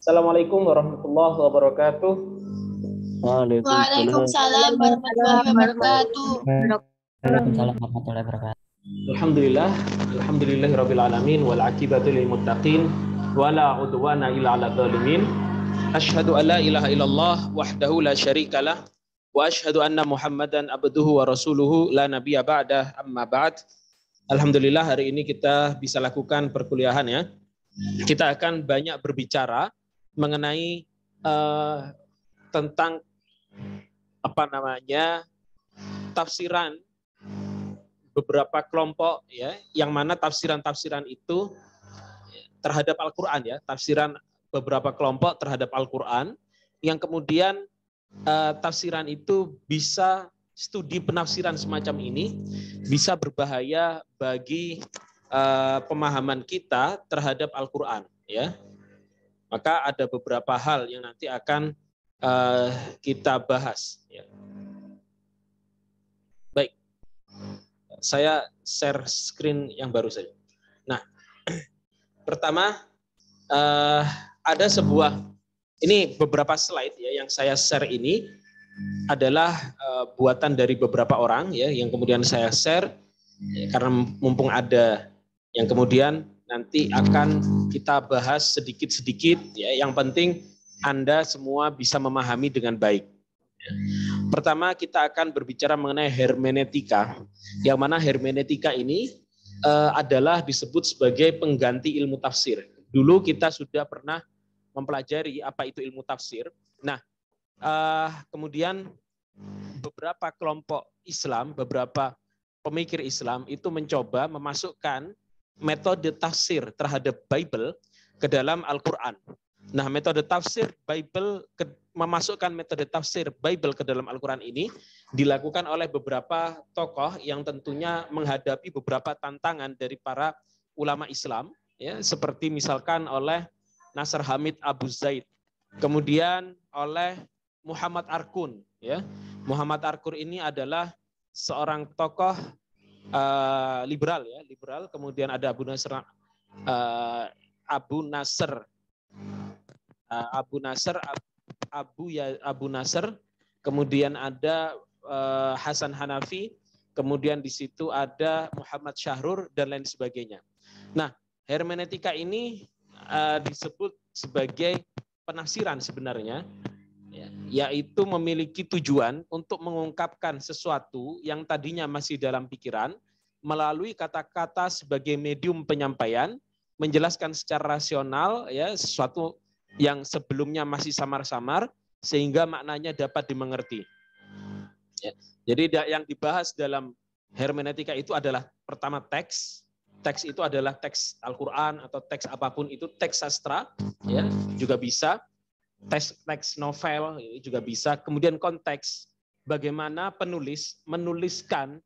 Assalamualaikum warahmatullahi wabarakatuh. Waalaikumsalam warahmatullahi wabarakatuh. Waalaikumsalam warahmatullahi wabarakatuh. Alhamdulillahirabbil alamin wal aqibatu lil muttaqin wala udwana illa 'alal zalimin. Asyhadu an la ilaha illallah wahdahu la syarikalah wa asyhadu anna Muhammadan abduhu wa rasuluhu la nabiyya ba'dah amma ba'd. Alhamdulillah hari ini kita bisa lakukan perkuliahan ya. Kita akan banyak berbicara mengenai tentang tafsiran beberapa kelompok ya, yang mana tafsiran-tafsiran itu terhadap Al-Qur'an ya, tafsiran beberapa kelompok terhadap Al-Qur'an yang kemudian tafsiran itu bisa studi penafsiran semacam ini bisa berbahaya bagi pemahaman kita terhadap Al-Qur'an ya. Maka ada beberapa hal yang nanti akan kita bahas ya. Baik. Saya share screen yang baru saja. Nah, pertama ada sebuah, ini beberapa slide ya yang saya share ini adalah buatan dari beberapa orang ya yang kemudian saya share ya, karena mumpung ada yang kemudian nanti akan kita bahas sedikit-sedikit ya. Yang penting Anda semua bisa memahami dengan baik. Pertama kita akan berbicara mengenai hermeneutika, yang mana hermeneutika ini adalah disebut sebagai pengganti ilmu tafsir. Dulu kita sudah pernah mempelajari apa itu ilmu tafsir. Nah, kemudian beberapa kelompok Islam, beberapa pemikir Islam itu mencoba memasukkan metode tafsir terhadap Bible ke dalam Al-Quran. Nah, metode tafsir Bible, memasukkan metode tafsir Bible ke dalam Al-Quran ini dilakukan oleh beberapa tokoh yang tentunya menghadapi beberapa tantangan dari para ulama Islam, ya, seperti misalkan oleh Nasr Hamid Abu Zaid, kemudian oleh Muhammad Arkun. Ya. Muhammad Arkun ini adalah seorang tokoh liberal, ya, liberal. Kemudian ada Abu Nasr, kemudian ada Hasan Hanafi, kemudian di situ ada Muhammad Syahrur dan lain sebagainya. Nah, hermeneutika ini disebut sebagai penafsiran sebenarnya, yaitu memiliki tujuan untuk mengungkapkan sesuatu yang tadinya masih dalam pikiran melalui kata-kata sebagai medium penyampaian, menjelaskan secara rasional ya sesuatu yang sebelumnya masih samar-samar sehingga maknanya dapat dimengerti. Ya. Jadi yang dibahas dalam hermeneutika itu adalah pertama teks. Teks itu adalah teks Al-Qur'an atau teks apapun itu, teks sastra ya, juga bisa. Teks novel ini juga bisa. Kemudian konteks, bagaimana penulis menuliskan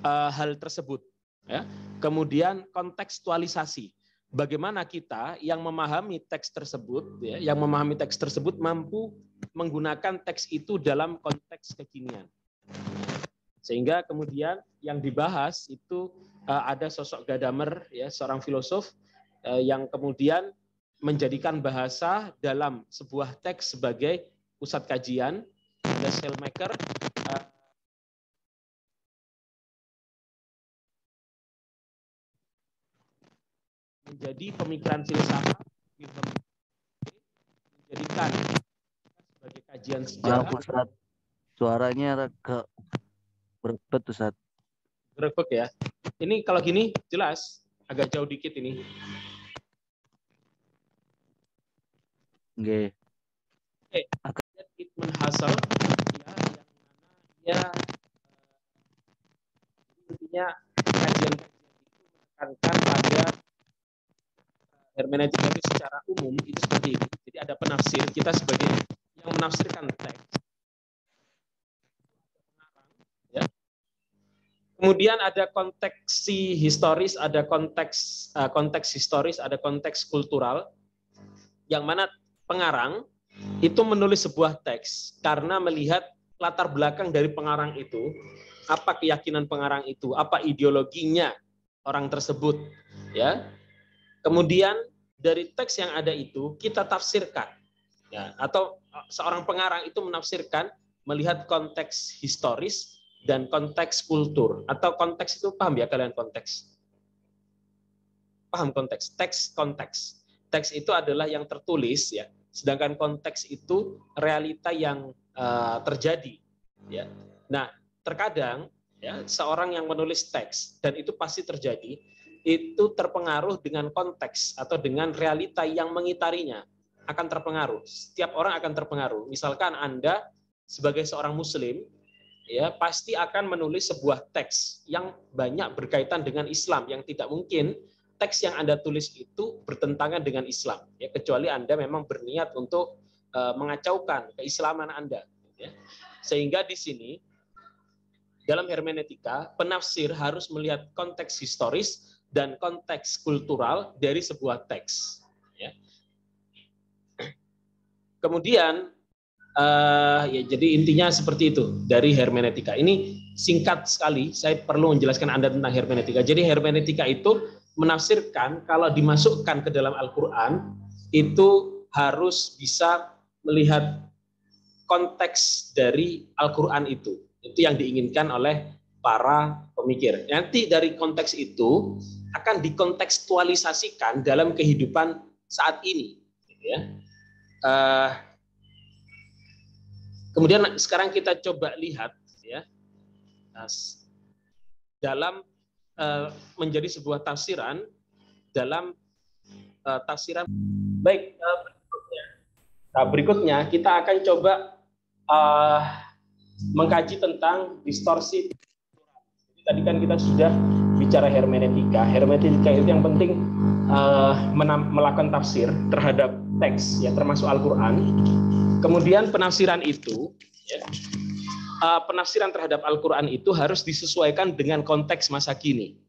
hal tersebut. Ya. Kemudian kontekstualisasi, bagaimana kita yang memahami teks tersebut, ya, yang memahami teks tersebut mampu menggunakan teks itu dalam konteks kekinian. Sehingga kemudian yang dibahas itu ada sosok Gadamer, ya, seorang filosof yang kemudian menjadikan bahasa dalam sebuah teks sebagai pusat kajian. Ada Schleiermacher, menjadi pemikiran filsafat, menjadikan sebagai kajian sejarah. Maaf, Ustaz. Suaranya agak berbet, Ustaz. Berbet ya. Ini kalau gini jelas, agak jauh dikit ini. Oke. Ibn Hasan ya, yang mana dia intinya kajian itu menekankan pada hermeneutika itu secara umum itu seperti ini. Jadi ada penafsir, kita sebagai yang menafsirkan teks. Ya. Kemudian ada konteks historis, ada konteks historis, ada konteks kultural, yang mana pengarang itu menulis sebuah teks karena melihat latar belakang dari pengarang itu, apa keyakinan pengarang itu, apa ideologinya orang tersebut, ya. Kemudian dari teks yang ada itu kita tafsirkan. Ya, atau seorang pengarang itu menafsirkan melihat konteks historis dan konteks kultur. Atau konteks itu paham ya kalian konteks? Paham konteks? Teks konteks. Teks itu adalah yang tertulis ya. Sedangkan konteks itu realita yang terjadi ya. Nah, terkadang ya seorang yang menulis teks dan itu pasti terjadi itu terpengaruh dengan konteks atau dengan realita yang mengitarinya akan terpengaruh. Setiap orang akan terpengaruh. Misalkan Anda sebagai seorang muslim ya pasti akan menulis sebuah teks yang banyak berkaitan dengan Islam yang tidak mungkin teks yang Anda tulis itu bertentangan dengan Islam ya kecuali Anda memang berniat untuk mengacaukan keislaman Anda ya. Sehingga di sini dalam hermeneutika penafsir harus melihat konteks historis dan konteks kultural dari sebuah teks ya. Kemudian ya jadi intinya seperti itu dari hermeneutika. Ini singkat sekali, saya perlu menjelaskan Anda tentang hermeneutika. Jadi hermeneutika itu menafsirkan kalau dimasukkan ke dalam Al-Qur'an itu harus bisa melihat konteks dari Al-Qur'an itu. Itu yang diinginkan oleh para pemikir. Nanti dari konteks itu akan dikontekstualisasikan dalam kehidupan saat ini ya. Kemudian sekarang kita coba lihat ya dalam menjadi sebuah tafsiran dalam tafsiran baik berikutnya. Nah, berikutnya kita akan coba mengkaji tentang distorsi. Tadi kan kita sudah bicara hermeneutika. Hermeneutika itu yang penting melakukan tafsir terhadap teks ya termasuk Al-Qur'an. Kemudian penafsiran itu ya, penafsiran terhadap Al-Qur'an itu harus disesuaikan dengan konteks masa kini.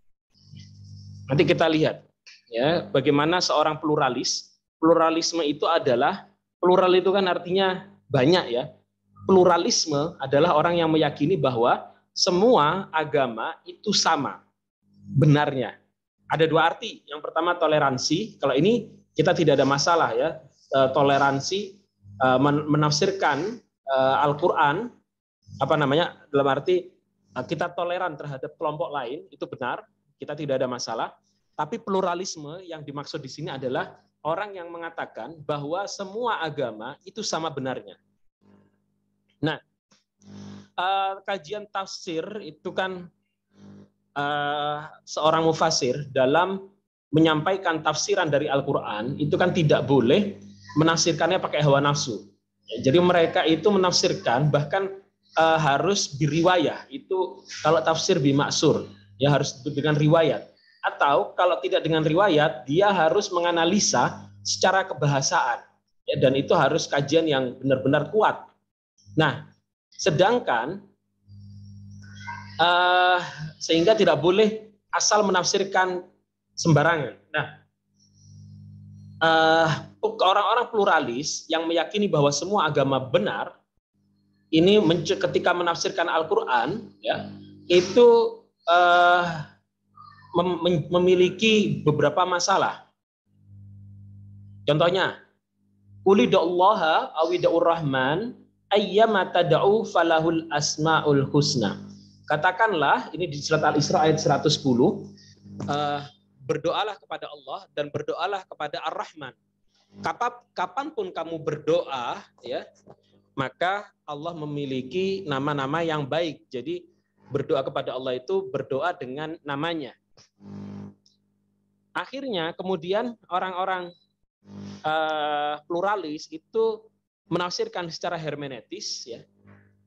Nanti kita lihat ya bagaimana seorang pluralis. Pluralisme itu adalah plural itu kan artinya banyak ya. Pluralisme adalah orang yang meyakini bahwa semua agama itu sama benarnya. Ada dua arti. Yang pertama toleransi. Kalau ini kita tidak ada masalah ya. Toleransi menafsirkan Al-Qur'an dalam arti kita toleran terhadap kelompok lain itu benar, kita tidak ada masalah. Tapi pluralisme yang dimaksud di sini adalah orang yang mengatakan bahwa semua agama itu sama benarnya. Nah, kajian tafsir itu kan seorang mufasir dalam menyampaikan tafsiran dari Al-Qur'an itu kan tidak boleh menafsirkannya pakai hawa nafsu. Jadi mereka itu menafsirkan bahkan harus biriwayah. Itu kalau tafsir bimaksur ya harus dengan riwayat. Atau kalau tidak dengan riwayat dia harus menganalisa secara kebahasaan. Ya, dan itu harus kajian yang benar-benar kuat. Nah, sedangkan sehingga tidak boleh asal menafsirkan sembarangan. Nah, orang-orang pluralis yang meyakini bahwa semua agama benar, ini ketika menafsirkan Al-Qur'an, ya, itu memiliki beberapa masalah. Contohnya, Qulidallaha awida'ur rahman ayyama tad'u falahul asmaul husna. Katakanlah, ini di surat Al-Isra ayat 110, berdoalah kepada Allah dan berdoalah kepada Ar-Rahman. Kapanpun kamu berdoa, ya, maka Allah memiliki nama-nama yang baik. Jadi berdoa kepada Allah itu berdoa dengan namanya. Akhirnya kemudian orang-orang pluralis itu menafsirkan secara hermeneutis, ya.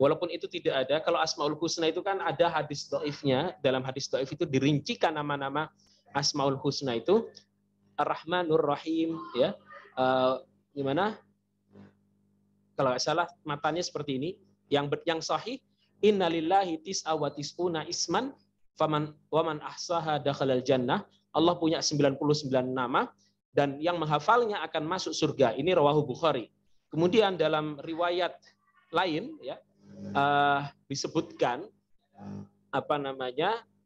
Walaupun itu tidak ada, kalau Asmaul Husna itu kan ada hadis dhaifnya. Dalam hadis dhaif itu dirincikan nama-nama Asmaul Husna itu Ar-Rahmanur Rahim, ya. Gimana? Kalau nggak salah matanya seperti ini. Yang sahih, innalillahi tis'a wa tis'una isman faman waman ahsaha dakhalal jannah. Allah punya 99 nama dan yang menghafalnya akan masuk surga. Ini rawahu Bukhari. Kemudian dalam riwayat lain, ya, disebutkan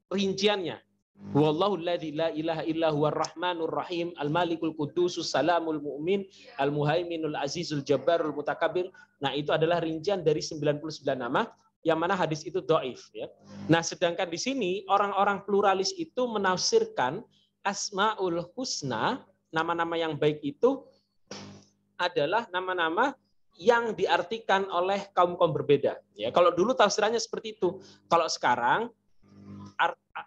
rinciannya. Wallahu alladzi la ilaha illa huwar rahmanur rahim al-malikul qudusus salamul mu'min al-muhaiminul azizul jabbarul mutakabbir. Nah, itu adalah rincian dari 99 nama yang mana hadis itu dhaif ya. Nah, sedangkan di sini orang-orang pluralis itu menafsirkan Asmaul Husna, nama-nama yang baik itu adalah nama-nama yang diartikan oleh kaum-kaum berbeda. Ya, kalau dulu tafsirannya seperti itu. Kalau sekarang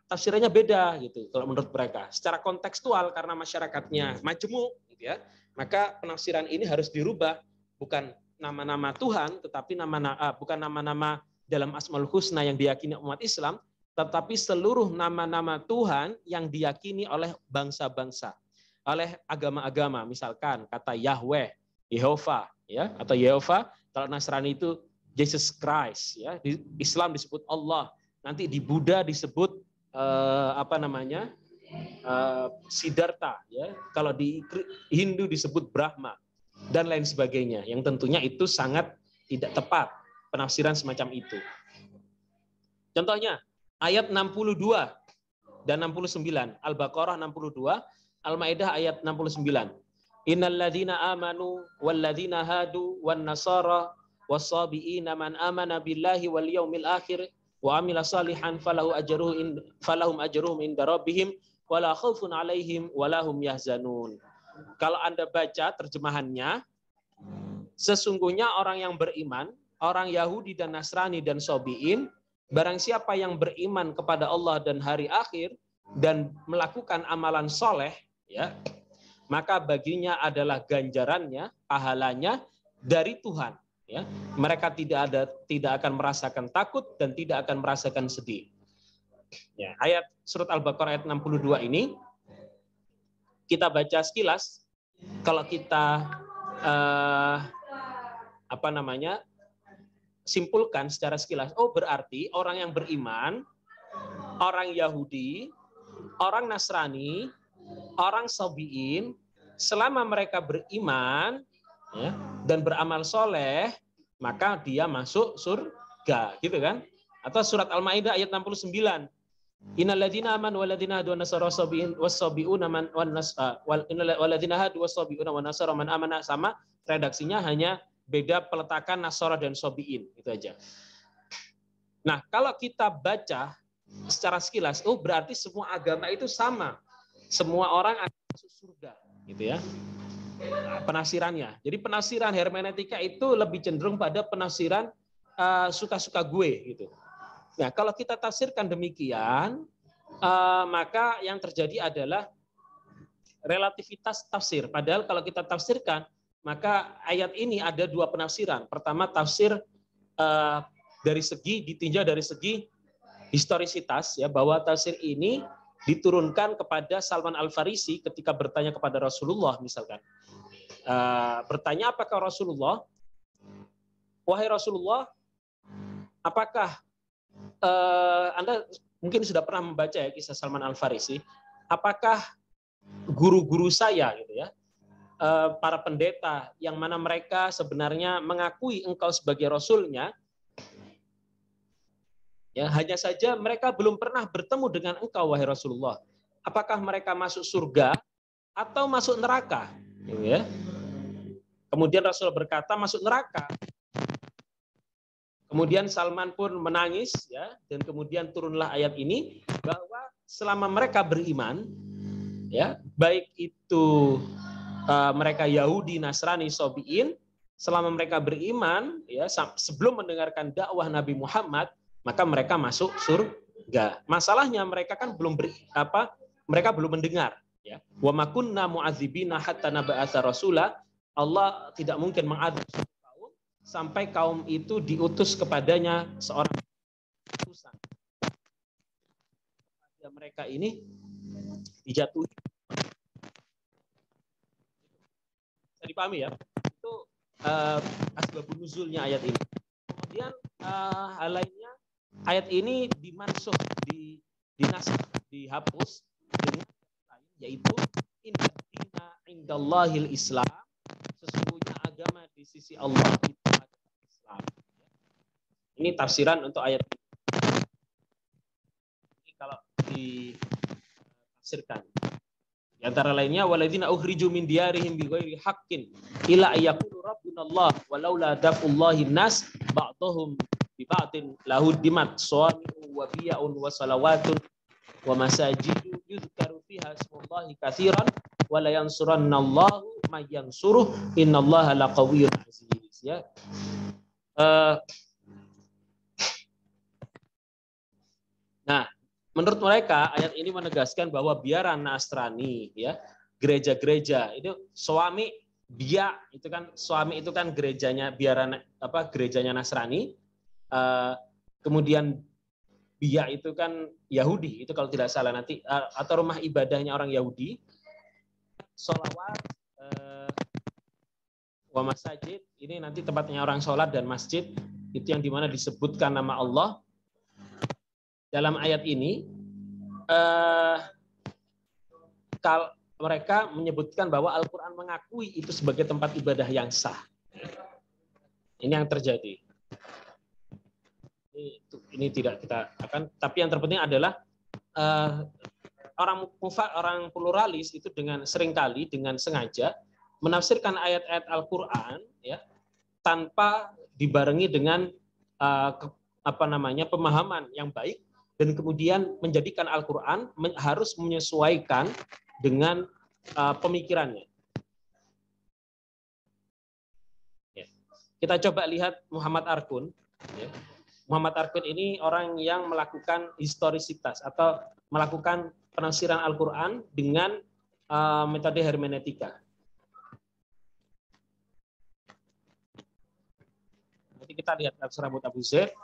tafsirannya beda gitu. Kalau menurut mereka, secara kontekstual karena masyarakatnya majemuk, gitu ya, maka penafsiran ini harus dirubah. Bukan nama-nama Tuhan, tetapi bukan nama-nama dalam Asmaul Husna yang diyakini umat Islam, tetapi seluruh nama-nama Tuhan yang diyakini oleh bangsa-bangsa, oleh agama-agama. Misalkan kata Yahweh, Yehova, ya, atau Yehova. Kalau Nasrani itu Jesus Christ, ya. Di Islam disebut Allah. Nanti di Buddha disebut Siddhartha, ya. Kalau di Hindu disebut Brahma dan lain sebagainya. Yang tentunya itu sangat tidak tepat penafsiran semacam itu. Contohnya ayat 62 dan 69, Al-Baqarah 62, Al-Maidah ayat 69. Innalladzina amanu walladzina hadu wan nasara was-sabiina man amana billahi wal yaumil akhir wa amila salihan falahum ajruhum inda rabbihim wala khaufun alaihim wala hum yahzanun. Kalau Anda baca terjemahannya, sesungguhnya orang yang beriman, orang Yahudi dan Nasrani dan Sabiin, barang siapa yang beriman kepada Allah dan hari akhir dan melakukan amalan soleh, ya, maka baginya adalah ganjarannya, pahalanya dari Tuhan. Ya, mereka tidak akan merasakan takut dan tidak akan merasakan sedih. Ya, ayat surat Al-Baqarah ayat 62 ini kita baca sekilas. Kalau kita simpulkan secara sekilas, oh berarti orang yang beriman, orang Yahudi, orang Nasrani, orang Sabiin, selama mereka beriman, ya, dan beramal soleh, maka dia masuk surga, gitu kan? Atau surat Al-Maidah ayat 69. Innalladzina amanu walladzina hadu wan nasara was-sabiuna man wan nasara walladzina hadu was-sabiuna wan nasara man amana, sama redaksinya, hanya beda peletakan Nasara dan Sabiin, itu aja. Nah, kalau kita baca secara sekilas, oh berarti semua agama itu sama. Semua orang akan masuk surga, gitu ya. Penafsirannya. Jadi penafsiran hermeneutika itu lebih cenderung pada penafsiran suka-suka gue, gitu. Nah, kalau kita tafsirkan demikian, maka yang terjadi adalah relativitas tafsir. Padahal kalau kita tafsirkan, maka ayat ini ada dua penafsiran. Pertama, tafsir ditinjau dari segi historisitas, ya, bahwa tafsir ini diturunkan kepada Salman Al-Farisi ketika bertanya kepada Rasulullah, misalkan. Bertanya, apakah Rasulullah, wahai Rasulullah, apakah Anda mungkin sudah pernah membaca ya kisah Salman Al-Farisi, apakah guru-guru saya, gitu ya, para pendeta yang mana mereka sebenarnya mengakui engkau sebagai rasulnya, ya, hanya saja mereka belum pernah bertemu dengan engkau wahai Rasulullah, apakah mereka masuk surga atau masuk neraka, gitu ya. Kemudian Rasul berkata masuk neraka. Kemudian Salman pun menangis, ya, dan kemudian turunlah ayat ini bahwa selama mereka beriman, ya, baik itu mereka Yahudi, Nasrani, Sabiin, selama mereka beriman, ya, sebelum mendengarkan dakwah Nabi Muhammad, maka mereka masuk surga. Masalahnya mereka kan mereka belum mendengar, ya. Wa ma kunna mu'adzibina hatta nab'atsa rasula. Allah tidak mungkin mengadab kaum sampai kaum itu diutus kepadanya seorang utusan. Mereka ini dijatuhi. Bisa dipahami ya? Itu asbabun nuzulnya ayat ini. Kemudian hal lainnya, ayat ini dimansuh, dinasakh, dihapus dengan lain, yaitu inna dina indallahil Islam. Sesungguhnya agama di sisi Allah itu adalah Islam. Ini tafsiran untuk ayat ini. Kalau menafsirkan. Di antara lainnya waladzina ukhriju min diyarihim bighairi haqqin illa ayyaqulu rabbunallah walaula dafullahi nas ba'dhum bi ba'din lahuddimat shawami'u wa biya'un wa salawatun wa masajidu yuzkaru fiha ismullahi katsiran wa la yansurannallahu may yansuruh innallaha laqawiyyun aziz. Ya. Nah, menurut mereka ayat ini menegaskan bahwa biaran Nasrani, ya, gereja-gereja itu suami biak itu kan, suami itu kan gerejanya biaran gerejanya Nasrani, kemudian biak itu kan Yahudi itu kalau tidak salah nanti, atau rumah ibadahnya orang Yahudi, sholawat wa masajid ini nanti tempatnya orang sholat dan masjid itu yang dimana disebutkan nama Allah. Dalam ayat ini, mereka menyebutkan bahwa Al-Quran mengakui itu sebagai tempat ibadah yang sah. Ini yang terjadi. Ini tidak kita akan. Tapi yang terpenting adalah orang pluralis itu dengan seringkali dengan sengaja menafsirkan ayat-ayat Al-Quran, ya, tanpa dibarengi dengan pemahaman yang baik. Dan kemudian menjadikan Al-Quran harus menyesuaikan dengan pemikirannya. Ya. Kita coba lihat Muhammad Arkun. Ya. Muhammad Arkun ini orang yang melakukan historisitas atau melakukan penafsiran Al-Quran dengan metode hermeneutika. Nanti kita lihat Al-Surabut Abu Zaid.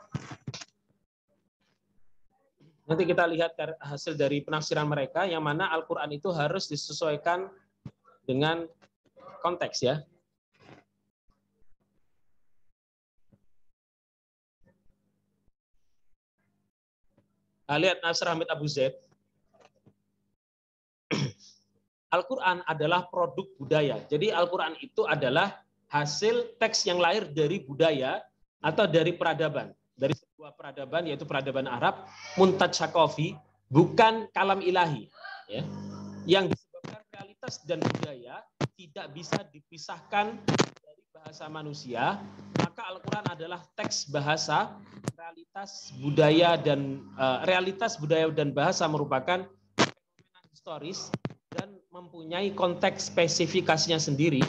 Nanti kita lihat hasil dari penafsiran mereka yang mana Al-Quran itu harus disesuaikan dengan konteks, ya. Lihat Nasr Hamid Abu Zaid. Al-Quran adalah produk budaya. Jadi Al-Quran itu adalah hasil teks yang lahir dari budaya atau dari peradaban. Dari sebuah peradaban, yaitu peradaban Arab, muntaj syakofi, bukan kalam ilahi, ya, yang disebabkan realitas dan budaya tidak bisa dipisahkan dari bahasa manusia, maka Al-Quran adalah teks bahasa. Realitas budaya dan bahasa merupakan fenomena historis dan mempunyai konteks spesifikasinya sendiri.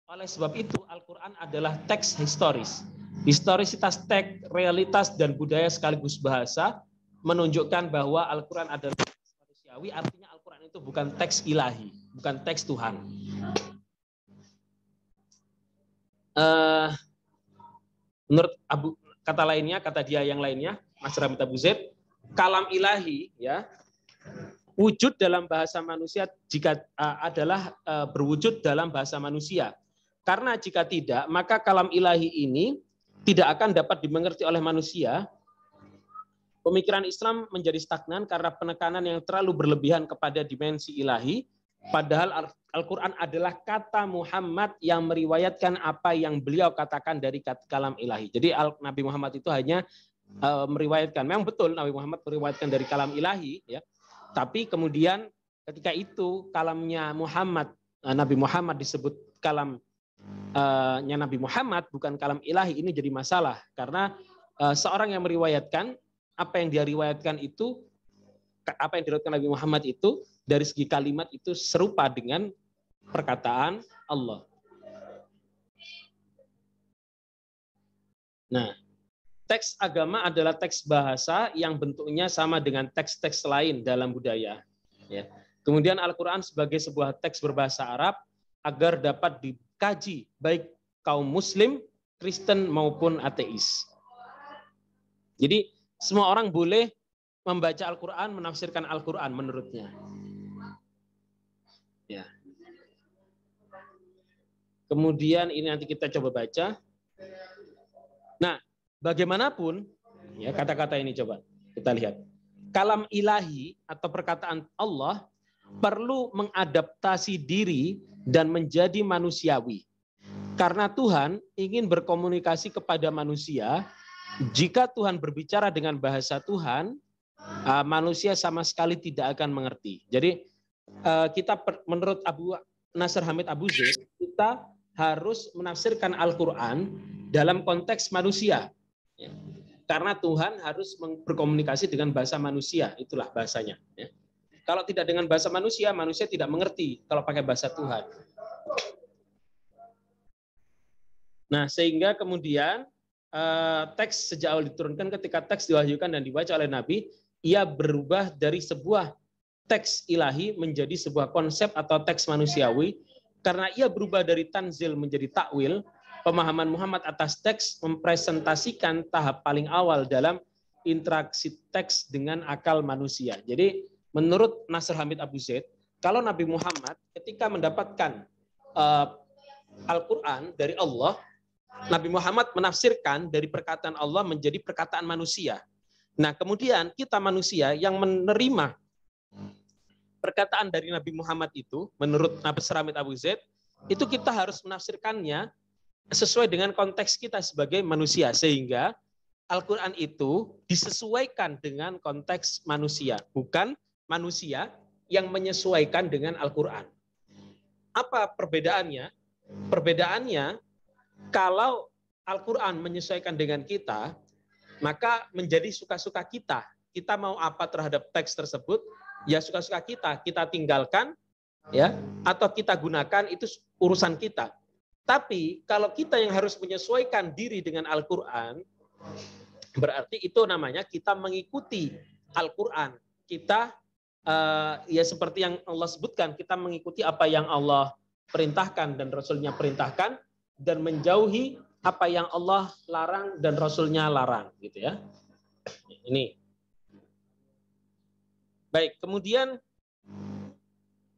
Oleh sebab itu Al-Quran adalah teks historis. Historisitas teks, realitas, dan budaya sekaligus bahasa menunjukkan bahwa Al-Quran adalah teks manusiawi, artinya Al-Quran itu bukan teks ilahi, bukan teks Tuhan. Menurut kata dia yang lainnya, Mas Ramit Abu Zaid, kalam ilahi, ya, wujud dalam bahasa manusia jika adalah berwujud dalam bahasa manusia. Karena jika tidak, maka kalam ilahi ini tidak akan dapat dimengerti oleh manusia. Pemikiran Islam menjadi stagnan karena penekanan yang terlalu berlebihan kepada dimensi ilahi, padahal Al-Quran adalah kata Muhammad yang meriwayatkan apa yang beliau katakan dari kalam ilahi. Jadi Nabi Muhammad itu hanya meriwayatkan. Memang betul Nabi Muhammad meriwayatkan dari kalam ilahi, ya. Tapi kemudian ketika itu kalamnya Muhammad, Nabi Muhammad disebut kalam Nabi Muhammad bukan kalam ilahi, ini jadi masalah karena seorang yang meriwayatkan apa yang dia riwayatkan itu, apa yang diriwayatkan Nabi Muhammad itu dari segi kalimat itu serupa dengan perkataan Allah. Nah, teks agama adalah teks bahasa yang bentuknya sama dengan teks-teks lain dalam budaya. Ya. Kemudian Al-Quran sebagai sebuah teks berbahasa Arab agar dapat dikaji baik kaum Muslim, Kristen maupun ateis. Jadi semua orang boleh membaca Al-Quran, menafsirkan Al-Quran menurutnya. Ya. Kemudian ini nanti kita coba baca. Nah, bagaimanapun, ya, kata-kata ini coba kita lihat. Kalam ilahi atau perkataan Allah perlu mengadaptasi diri dan menjadi manusiawi. Karena Tuhan ingin berkomunikasi kepada manusia. Jika Tuhan berbicara dengan bahasa Tuhan, manusia sama sekali tidak akan mengerti. Jadi menurut Abu Nasr Hamid Abu Zaid, kita harus menafsirkan Al-Quran dalam konteks manusia. Ya. Karena Tuhan harus berkomunikasi dengan bahasa manusia, itulah bahasanya. Ya. Kalau tidak dengan bahasa manusia, manusia tidak mengerti kalau pakai bahasa Tuhan. Nah, sehingga kemudian teks sejak awal diturunkan, ketika teks diwahyukan dan dibaca oleh Nabi, ia berubah dari sebuah teks ilahi menjadi sebuah konsep atau teks manusiawi, karena ia berubah dari tanzil menjadi takwil. Pemahaman Muhammad atas teks mempresentasikan tahap paling awal dalam interaksi teks dengan akal manusia. Jadi menurut Nasr Hamid Abu Zaid, kalau Nabi Muhammad ketika mendapatkan Al-Quran dari Allah, Nabi Muhammad menafsirkan dari perkataan Allah menjadi perkataan manusia. Nah, kemudian kita manusia yang menerima perkataan dari Nabi Muhammad itu, menurut Nasr Hamid Abu Zaid, itu kita harus menafsirkannya sesuai dengan konteks kita sebagai manusia, sehingga Al-Quran itu disesuaikan dengan konteks manusia, bukan manusia yang menyesuaikan dengan Al-Quran. Apa perbedaannya? Perbedaannya, kalau Al-Quran menyesuaikan dengan kita, maka menjadi suka-suka kita. Kita mau apa terhadap teks tersebut, ya suka-suka kita tinggalkan, ya, atau kita gunakan, itu urusan kita. Tapi kalau kita yang harus menyesuaikan diri dengan Al-Quran, berarti itu namanya kita mengikuti Al-Quran. Kita ya seperti yang Allah sebutkan, kita mengikuti apa yang Allah perintahkan dan Rasulnya perintahkan, dan menjauhi apa yang Allah larang dan Rasulnya larang, gitu ya. Ini. Baik, kemudian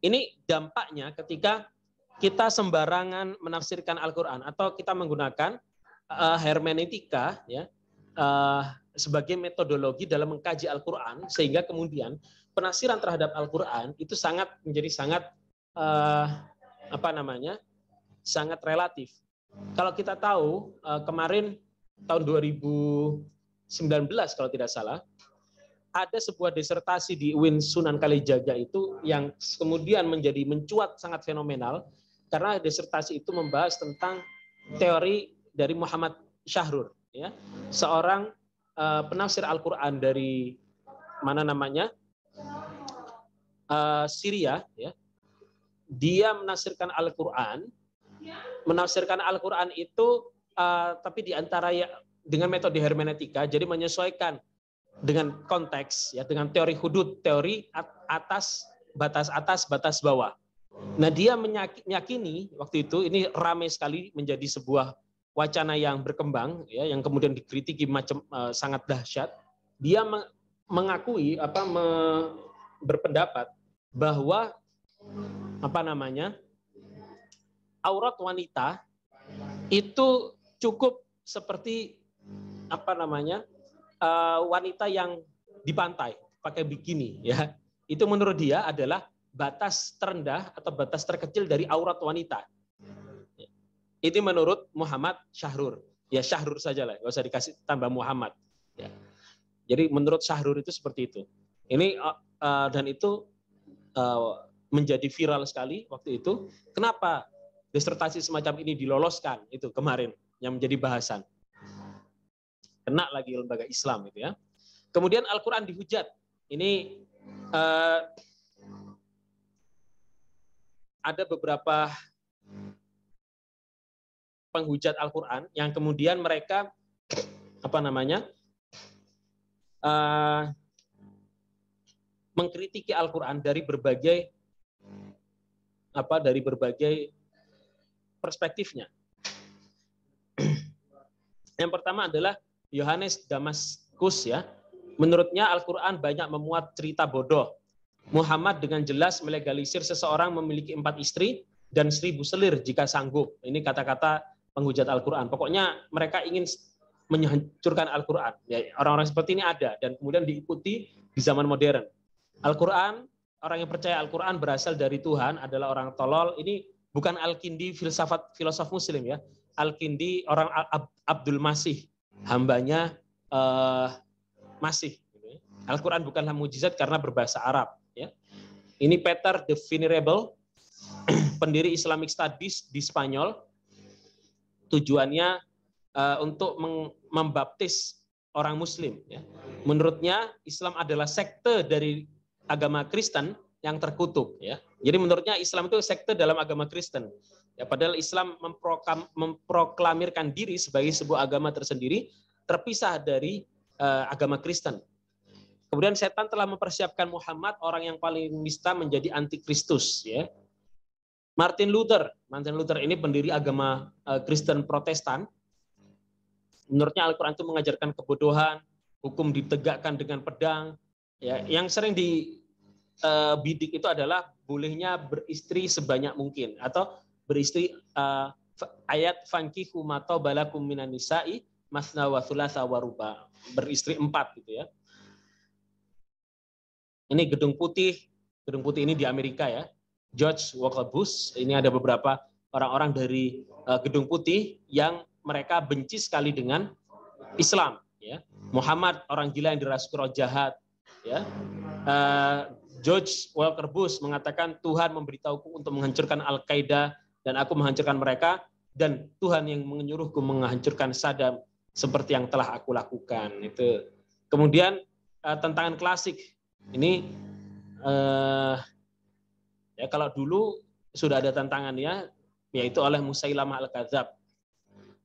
ini dampaknya ketika kita sembarangan menafsirkan Al-Quran atau kita menggunakan hermeneutika, ya, sebagai metodologi dalam mengkaji Al-Quran, sehingga kemudian penafsiran terhadap Al-Quran itu menjadi sangat sangat relatif. Kalau kita tahu kemarin tahun 2019 kalau tidak salah, ada sebuah disertasi di UIN Sunan Kalijaga itu yang kemudian mencuat sangat fenomenal, karena disertasi itu membahas tentang teori dari Muhammad Syahrur, ya, seorang penafsir Al-Quran dari Syria, ya. Dia menafsirkan Al-Quran itu tapi diantara dengan metode hermeneutika, jadi menyesuaikan dengan konteks, ya, dengan teori hudud, teori batas atas, batas bawah. Nah, dia meyakini waktu itu, ini ramai sekali menjadi sebuah wacana yang berkembang, ya, yang kemudian dikritiki sangat dahsyat. Dia mengakui berpendapat bahwa aurat wanita itu cukup seperti wanita yang di pantai pakai bikini, ya. Itu menurut dia adalah batas terendah atau batas terkecil dari aurat wanita. Ini menurut Muhammad Syahrur. Ya, Syahrur saja lah, nggak usah dikasih tambah Muhammad. Ya. Jadi menurut Syahrur itu seperti itu. Ini dan itu menjadi viral sekali waktu itu. Kenapa disertasi semacam ini diloloskan itu kemarin yang menjadi bahasan? Kena lagi lembaga Islam itu, ya. Kemudian Al-Quran dihujat. Ini ada beberapa penghujat Al-Quran yang kemudian mereka mengkritiki Al-Quran dari berbagai perspektifnya. Yang pertama adalah Yohanes Damaskus, ya. Menurutnya Al-Quran banyak memuat cerita bodoh. Muhammad dengan jelas melegalisir seseorang memiliki 4 istri dan 1000 selir jika sanggup. Ini kata-kata penghujat Al-Quran. Pokoknya mereka ingin menghancurkan Al-Quran. Ya, orang-orang seperti ini ada dan kemudian diikuti di zaman modern. Al-Quran, orang yang percaya Al-Quran berasal dari Tuhan adalah orang tolol. Ini bukan Al-Kindi filosof Muslim, ya. Al-Kindi orang Abdul Masih, hambanya Masih. Al-Quran bukanlah mujizat karena berbahasa Arab, ya. Ini Peter the Venerable, pendiri Islamic Studies di Spanyol. Tujuannya untuk membaptis orang Muslim. Ya. Menurutnya Islam adalah sekte dari agama Kristen yang terkutuk. Ya. Jadi menurutnya Islam itu sekte dalam agama Kristen. Ya, padahal Islam memproklamirkan diri sebagai sebuah agama tersendiri, terpisah dari agama Kristen. Kemudian setan telah mempersiapkan Muhammad, orang yang paling nista, menjadi antikristus. Ya. Martin Luther ini pendiri agama Kristen Protestan. Menurutnya Al-Quran itu mengajarkan kebodohan, hukum ditegakkan dengan pedang. Ya, yang sering dibidik itu adalah bolehnya beristri sebanyak mungkin, atau beristri ayat fankihu ma tabalakum minan nisa'i masna wa thulatha wa ruba, beristri 4 gitu ya. Ini Gedung Putih ini di Amerika ya. George Walker Bush, ini ada beberapa orang-orang dari Gedung Putih yang mereka benci sekali dengan Islam. Ya. Muhammad orang gila yang dirasuki roh jahat. Ya. George Walker Bush mengatakan Tuhan memberitahuku untuk menghancurkan Al-Qaeda dan aku menghancurkan mereka, dan Tuhan yang menyuruhku menghancurkan Saddam seperti yang telah aku lakukan. Itu. Kemudian tantangan klasik ini. Ya, kalau dulu sudah ada tantangannya, yaitu oleh Musailamah Al-Kadzab.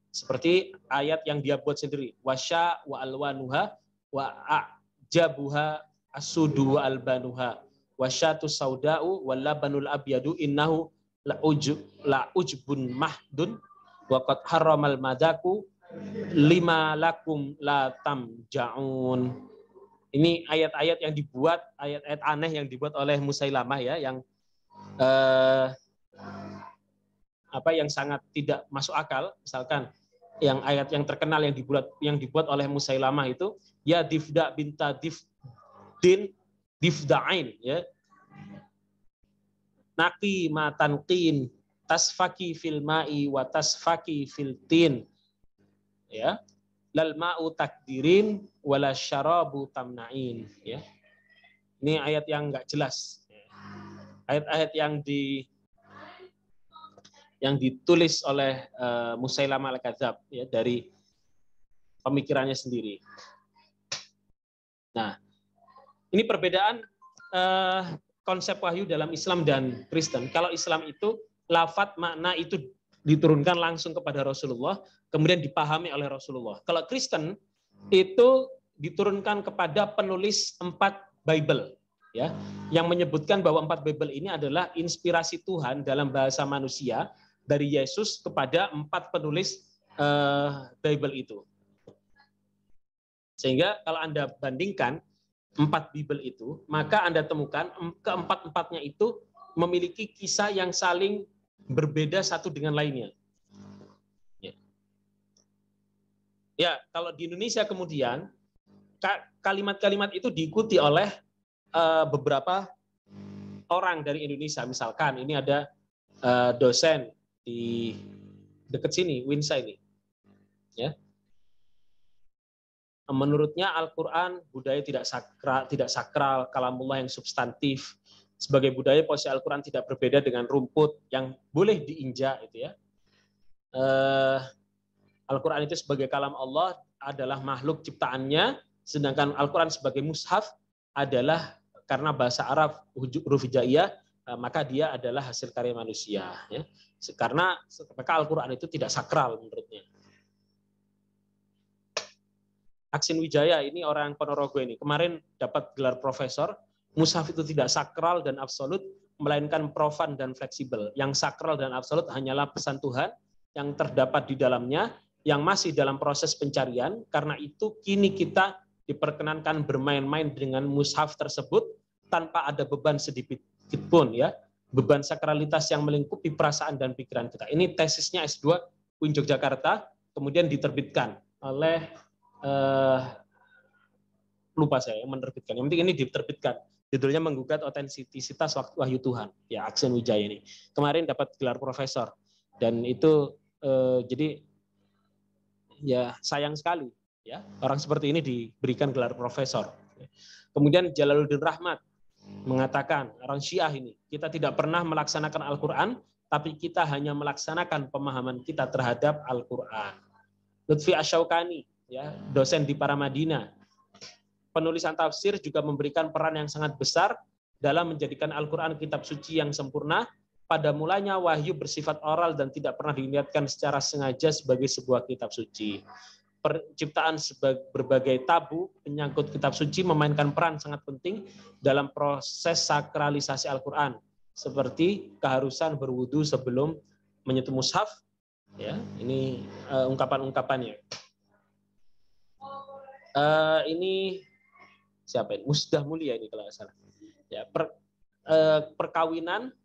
Seperti ayat yang dia buat sendiri. Wasya wa alwanuha wa ajabuha asudu wa albanuha. Wasyatu sauda'u wa labanul abyadu innahu la'ujbun mahdun wa qad harramal madaku lima lakum la tamja'un. Ini ayat-ayat yang dibuat, ayat-ayat aneh yang dibuat oleh Musailamah ya, yang yang sangat tidak masuk akal. Misalkan yang ayat yang terkenal yang dibuat oleh Musailamah itu ya difda binta difdin difda'ain ya, naqi matanqin tasfaki fil ma'i wa tasfaki fil tin ya, lal ma'u takdirin wala syarabu tamna'in ya. Ini ayat yang enggak jelas. Ayat-ayat yang ditulis oleh Musailamah Al-Kadzab ya, dari pemikirannya sendiri. Nah, ini perbedaan konsep wahyu dalam Islam dan Kristen. Kalau Islam itu lafadz makna itu diturunkan langsung kepada Rasulullah, kemudian dipahami oleh Rasulullah. Kalau Kristen itu diturunkan kepada penulis 4 Bible. Ya, yang menyebutkan bahwa 4 Bible ini adalah inspirasi Tuhan dalam bahasa manusia dari Yesus kepada 4 penulis Bible itu. Sehingga kalau Anda bandingkan 4 Bible itu, maka Anda temukan keempat-empatnya itu memiliki kisah yang saling berbeda satu dengan lainnya. Ya, kalau di Indonesia kemudian kalimat-kalimat itu diikuti oleh beberapa orang dari Indonesia. Misalkan ini ada dosen di dekat sini, Winsa ini. Ya. Menurutnya Al-Quran budaya tidak sakral, kalamullah yang substantif. Sebagai budaya posisi Al-Quran tidak berbeda dengan rumput yang boleh diinjak itu ya. Al-Quran itu sebagai kalam Allah adalah makhluk ciptaannya, sedangkan Al-Quran sebagai mushaf adalah karena bahasa Arab huruf hijaiyah, maka dia adalah hasil karya manusia. Ya. Karena maka Al-Quran itu tidak sakral menurutnya. Aksin Wijaya ini orang Ponorogo ini kemarin dapat gelar profesor. Mushaf itu tidak sakral dan absolut, melainkan profan dan fleksibel. Yang sakral dan absolut hanyalah pesan Tuhan yang terdapat di dalamnya, yang masih dalam proses pencarian. Karena itu kini kita diperkenankan bermain-main dengan mushaf tersebut tanpa ada beban sedikit pun ya, beban sakralitas yang melingkupi perasaan dan pikiran kita. Ini tesisnya S2 UIN Yogyakarta, kemudian diterbitkan oleh lupa saya yang menerbitkan. Yang penting ini diterbitkan. Judulnya menggugat otentisitas wahyu Tuhan. Ya, Aksin Wijaya ini. Kemarin dapat gelar profesor dan itu jadi ya sayang sekali ya orang seperti ini diberikan gelar profesor. Kemudian Jalaluddin Rahmat mengatakan, orang Syiah ini, kita tidak pernah melaksanakan Al-Quran, tapi kita hanya melaksanakan pemahaman kita terhadap Al-Quran. Lutfi Asyaukani, ya, dosen di Paramadina, penulisan tafsir, juga memberikan peran yang sangat besar dalam menjadikan Al-Quran kitab suci yang sempurna. Pada mulanya wahyu bersifat oral dan tidak pernah diniatkan secara sengaja sebagai sebuah kitab suci. Penciptaan berbagai tabu menyangkut kitab suci memainkan peran sangat penting dalam proses sakralisasi Al-Quran, seperti keharusan berwudu sebelum menyentuh mushaf. Ya, ini ungkapan-ungkapannya. Ini siapa ini? Musdah Mulia ini kalau nggak salah. Ya, perkawinan,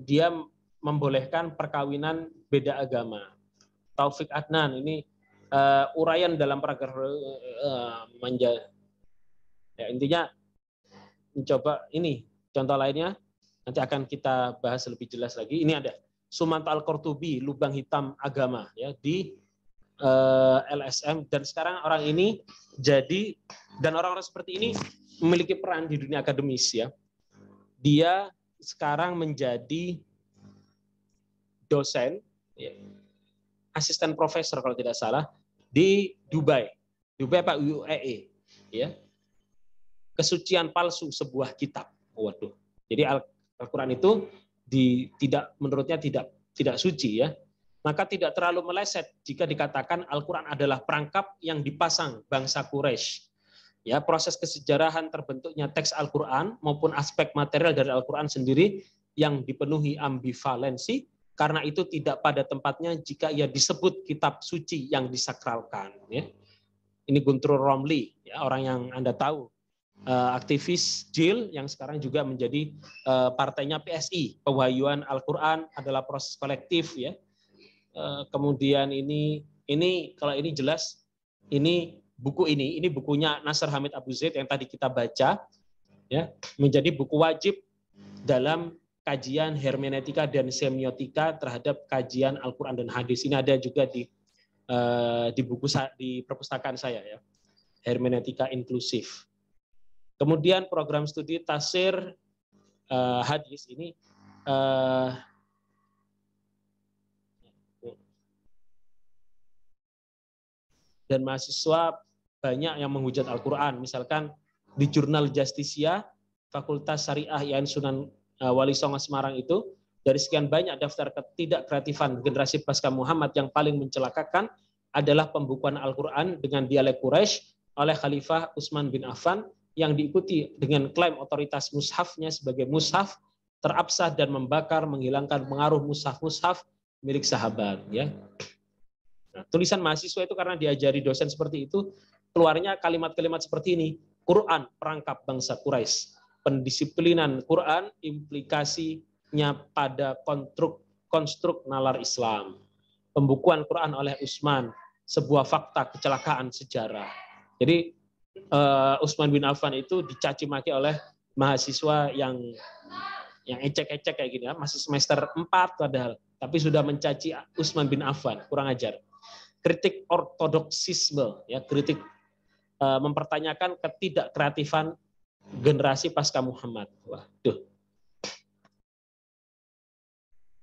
dia membolehkan perkawinan beda agama. Taufik Adnan ini uraian dalam paragraf ya, intinya mencoba ini contoh lainnya nanti akan kita bahas lebih jelas lagi. Ini ada Sumanto Al-Qurtubi, lubang hitam agama, ya, di LSM, dan sekarang orang ini jadi, dan orang-orang seperti ini memiliki peran di dunia akademis, ya. Dia sekarang menjadi dosen, ya, asisten profesor kalau tidak salah di Dubai apa UAE, ya. Kesucian palsu sebuah kitab. Waduh. Jadi Al-Qur'an itu menurutnya tidak suci, ya. Maka tidak terlalu meleset jika dikatakan Al-Qur'an adalah perangkap yang dipasang bangsa Quraisy. Ya, proses kesejarahan terbentuknya teks Al-Qur'an maupun aspek material dari Al-Qur'an sendiri yang dipenuhi ambivalensi. Karena itu tidak pada tempatnya jika ia disebut kitab suci yang disakralkan. Ya. Ini Guntur Romli, ya, orang yang Anda tahu, aktivis JIL yang sekarang juga menjadi partainya PSI. Pewahyuan Al-Quran adalah proses kolektif, ya. Kemudian ini kalau ini jelas, ini bukunya Nasr Hamid Abu Zaid yang tadi kita baca, ya, menjadi buku wajib dalam kajian hermeneutika dan semiotika terhadap kajian Al-Quran dan hadis. Ini ada juga di buku di perpustakaan saya, ya, hermeneutika inklusif. Kemudian program studi tafsir hadis ini dan mahasiswa banyak yang menghujat Al-Quran. Misalkan di jurnal Justisia Fakultas Syariah IAIN Sunan Wali Songo Semarang itu, dari sekian banyak daftar ketidak kreatifan generasi pasca Muhammad yang paling mencelakakan adalah pembukuan Al-Quran dengan dialek Quraisy oleh Khalifah Utsman bin Affan yang diikuti dengan klaim otoritas mushafnya sebagai mushaf terabsah dan membakar, menghilangkan pengaruh mushaf-mushaf milik sahabat. Ya. Nah, tulisan mahasiswa itu karena diajari dosen seperti itu, keluarnya kalimat-kalimat seperti ini: Quran perangkap bangsa Quraisy. Pendisiplinan Quran implikasinya pada konstruk nalar Islam. Pembukuan Quran oleh Utsman, sebuah fakta kecelakaan sejarah. Jadi Utsman bin Affan itu dicaci maki oleh mahasiswa yang ecek-ecek kayak gini, ya. Masih semester 4 padahal, tapi sudah mencaci Utsman bin Affan, kurang ajar. Kritik ortodoksisme, ya, kritik mempertanyakan ketidakkreatifan generasi pasca Muhammad. Waduh.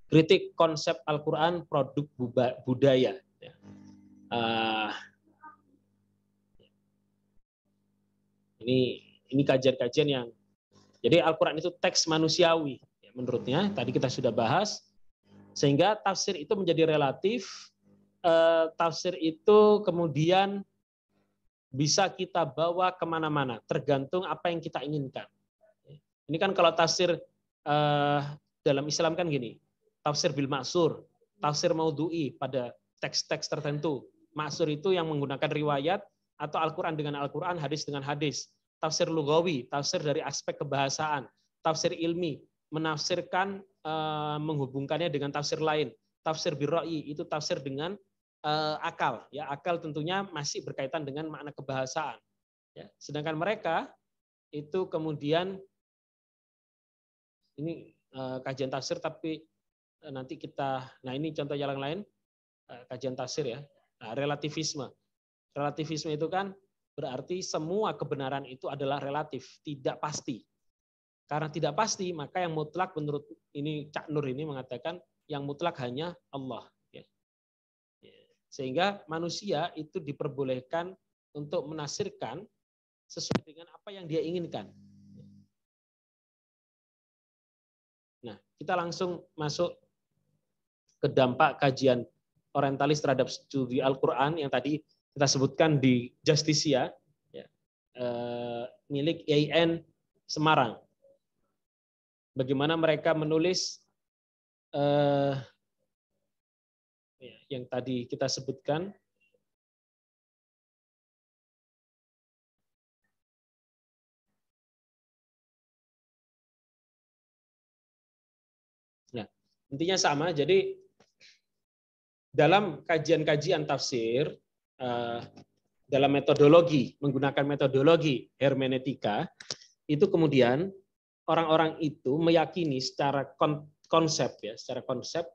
Kritik konsep Al-Quran produk budaya. Ya. Ini kajian-kajian yang, jadi Al-Quran itu teks manusiawi, ya, menurutnya. Tadi kita sudah bahas, sehingga tafsir itu menjadi relatif. Tafsir itu kemudian bisa kita bawa kemana-mana, tergantung apa yang kita inginkan. Ini kan kalau tafsir dalam Islam kan gini, tafsir bil maksur, tafsir maudhu'i pada teks-teks tertentu. Maksur itu yang menggunakan riwayat atau Al-Quran dengan Al-Quran, hadis dengan hadis. Tafsir lugawi, tafsir dari aspek kebahasaan. Tafsir ilmi, menafsirkan, menghubungkannya dengan tafsir lain. Tafsir birra'i, itu tafsir dengan akal, ya, akal tentunya masih berkaitan dengan makna kebahasaan, ya. Sedangkan mereka itu kemudian ini kajian tafsir, tapi nanti kita, nah ini contoh yang lain, kajian tafsir, ya. Nah, relativisme itu kan berarti semua kebenaran itu adalah relatif, tidak pasti. Karena tidak pasti, maka yang mutlak menurut ini Cak Nur ini mengatakan yang mutlak hanya Allah. Sehingga manusia itu diperbolehkan untuk menafsirkan sesuai dengan apa yang dia inginkan. Nah, kita langsung masuk ke dampak kajian orientalis terhadap studi Al-Quran yang tadi kita sebutkan di Justisia, ya, milik IAIN Semarang. Bagaimana mereka menulis yang tadi kita sebutkan. Nah, intinya sama. Jadi dalam kajian-kajian tafsir, dalam metodologi, menggunakan metodologi hermeneutika, itu kemudian orang-orang itu meyakini secara konsep, ya, secara konsep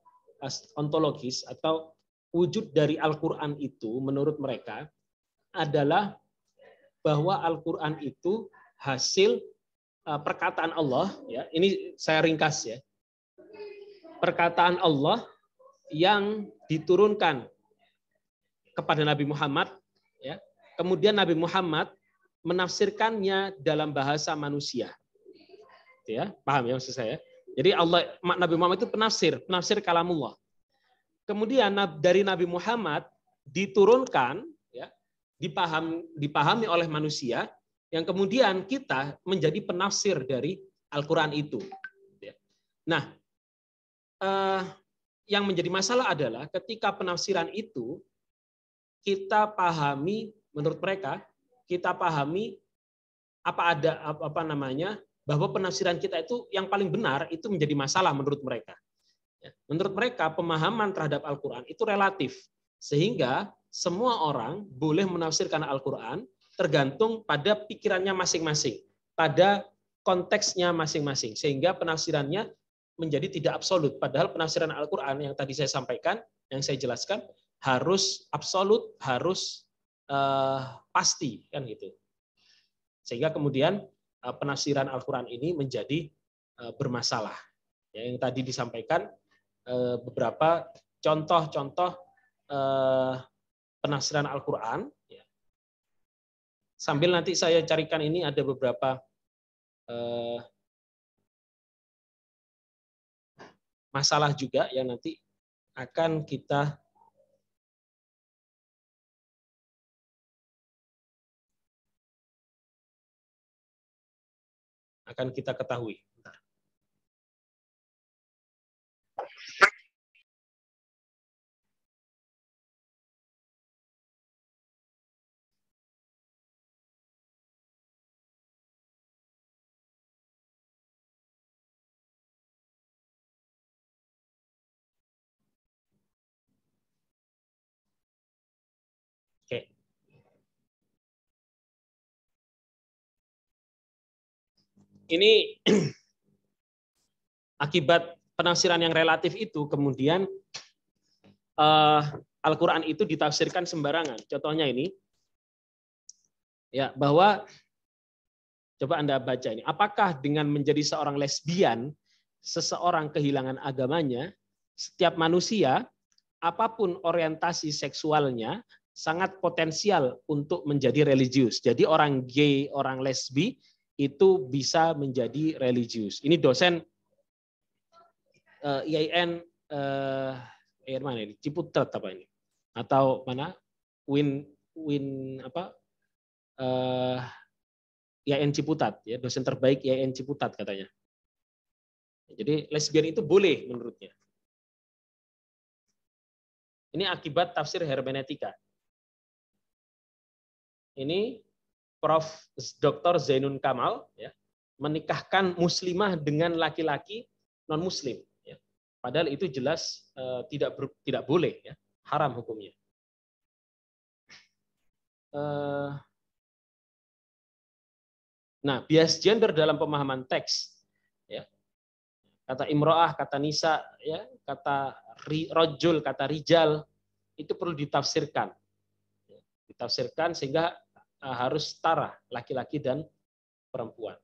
ontologis atau wujud dari Al-Quran itu menurut mereka adalah bahwa Al-Quran itu hasil perkataan Allah. Ya, ini saya ringkas ya. Perkataan Allah yang diturunkan kepada Nabi Muhammad, ya. Kemudian Nabi Muhammad menafsirkannya dalam bahasa manusia. Ya, paham ya maksud saya? Jadi Nabi Muhammad itu penafsir kalamullah. Kemudian dari Nabi Muhammad diturunkan, ya, dipahami oleh manusia, yang kemudian kita menjadi penafsir dari Al-Quran itu. Nah, yang menjadi masalah adalah ketika penafsiran itu kita pahami, menurut mereka kita pahami bahwa penafsiran kita itu yang paling benar, itu menjadi masalah menurut mereka. Menurut mereka pemahaman terhadap Al-Quran itu relatif, sehingga semua orang boleh menafsirkan Al-Quran tergantung pada pikirannya masing-masing, pada konteksnya masing-masing, sehingga penafsirannya menjadi tidak absolut. Padahal penafsiran Al-Quran yang tadi saya sampaikan, yang saya jelaskan, harus absolut, harus pasti, kan gitu. Sehingga kemudian penafsiran Al-Quran ini menjadi bermasalah. Ya, yang tadi disampaikan beberapa contoh-contoh penafsiran Al-Quran. Ya. Sambil nanti saya carikan ini ada beberapa masalah juga yang nanti akan kita ketahui. Bentar. Oke. Ini akibat penafsiran yang relatif itu kemudian Al-Quran itu ditafsirkan sembarangan. Contohnya ini, ya, bahwa coba Anda baca ini. Apakah dengan menjadi seorang lesbian, seseorang kehilangan agamanya? Setiap manusia, apapun orientasi seksualnya, sangat potensial untuk menjadi religius. Jadi orang gay, orang lesbi itu bisa menjadi religius. Ini dosen IAIN mana ini? Ciputat apa ini? Atau mana? IAIN Ciputat, ya, dosen terbaik IAIN Ciputat katanya. Jadi lesbian itu boleh menurutnya. Ini akibat tafsir hermeneutika. Ini Prof. Dr. Zainun Kamal, ya, menikahkan muslimah dengan laki-laki non-muslim. Ya. Padahal itu jelas tidak boleh, ya, haram hukumnya. Nah, bias gender dalam pemahaman teks, ya, kata imro'ah, kata nisa, ya, kata rojul, kata rijal, itu perlu ditafsirkan. Ditafsirkan sehingga harus setara laki-laki dan perempuan.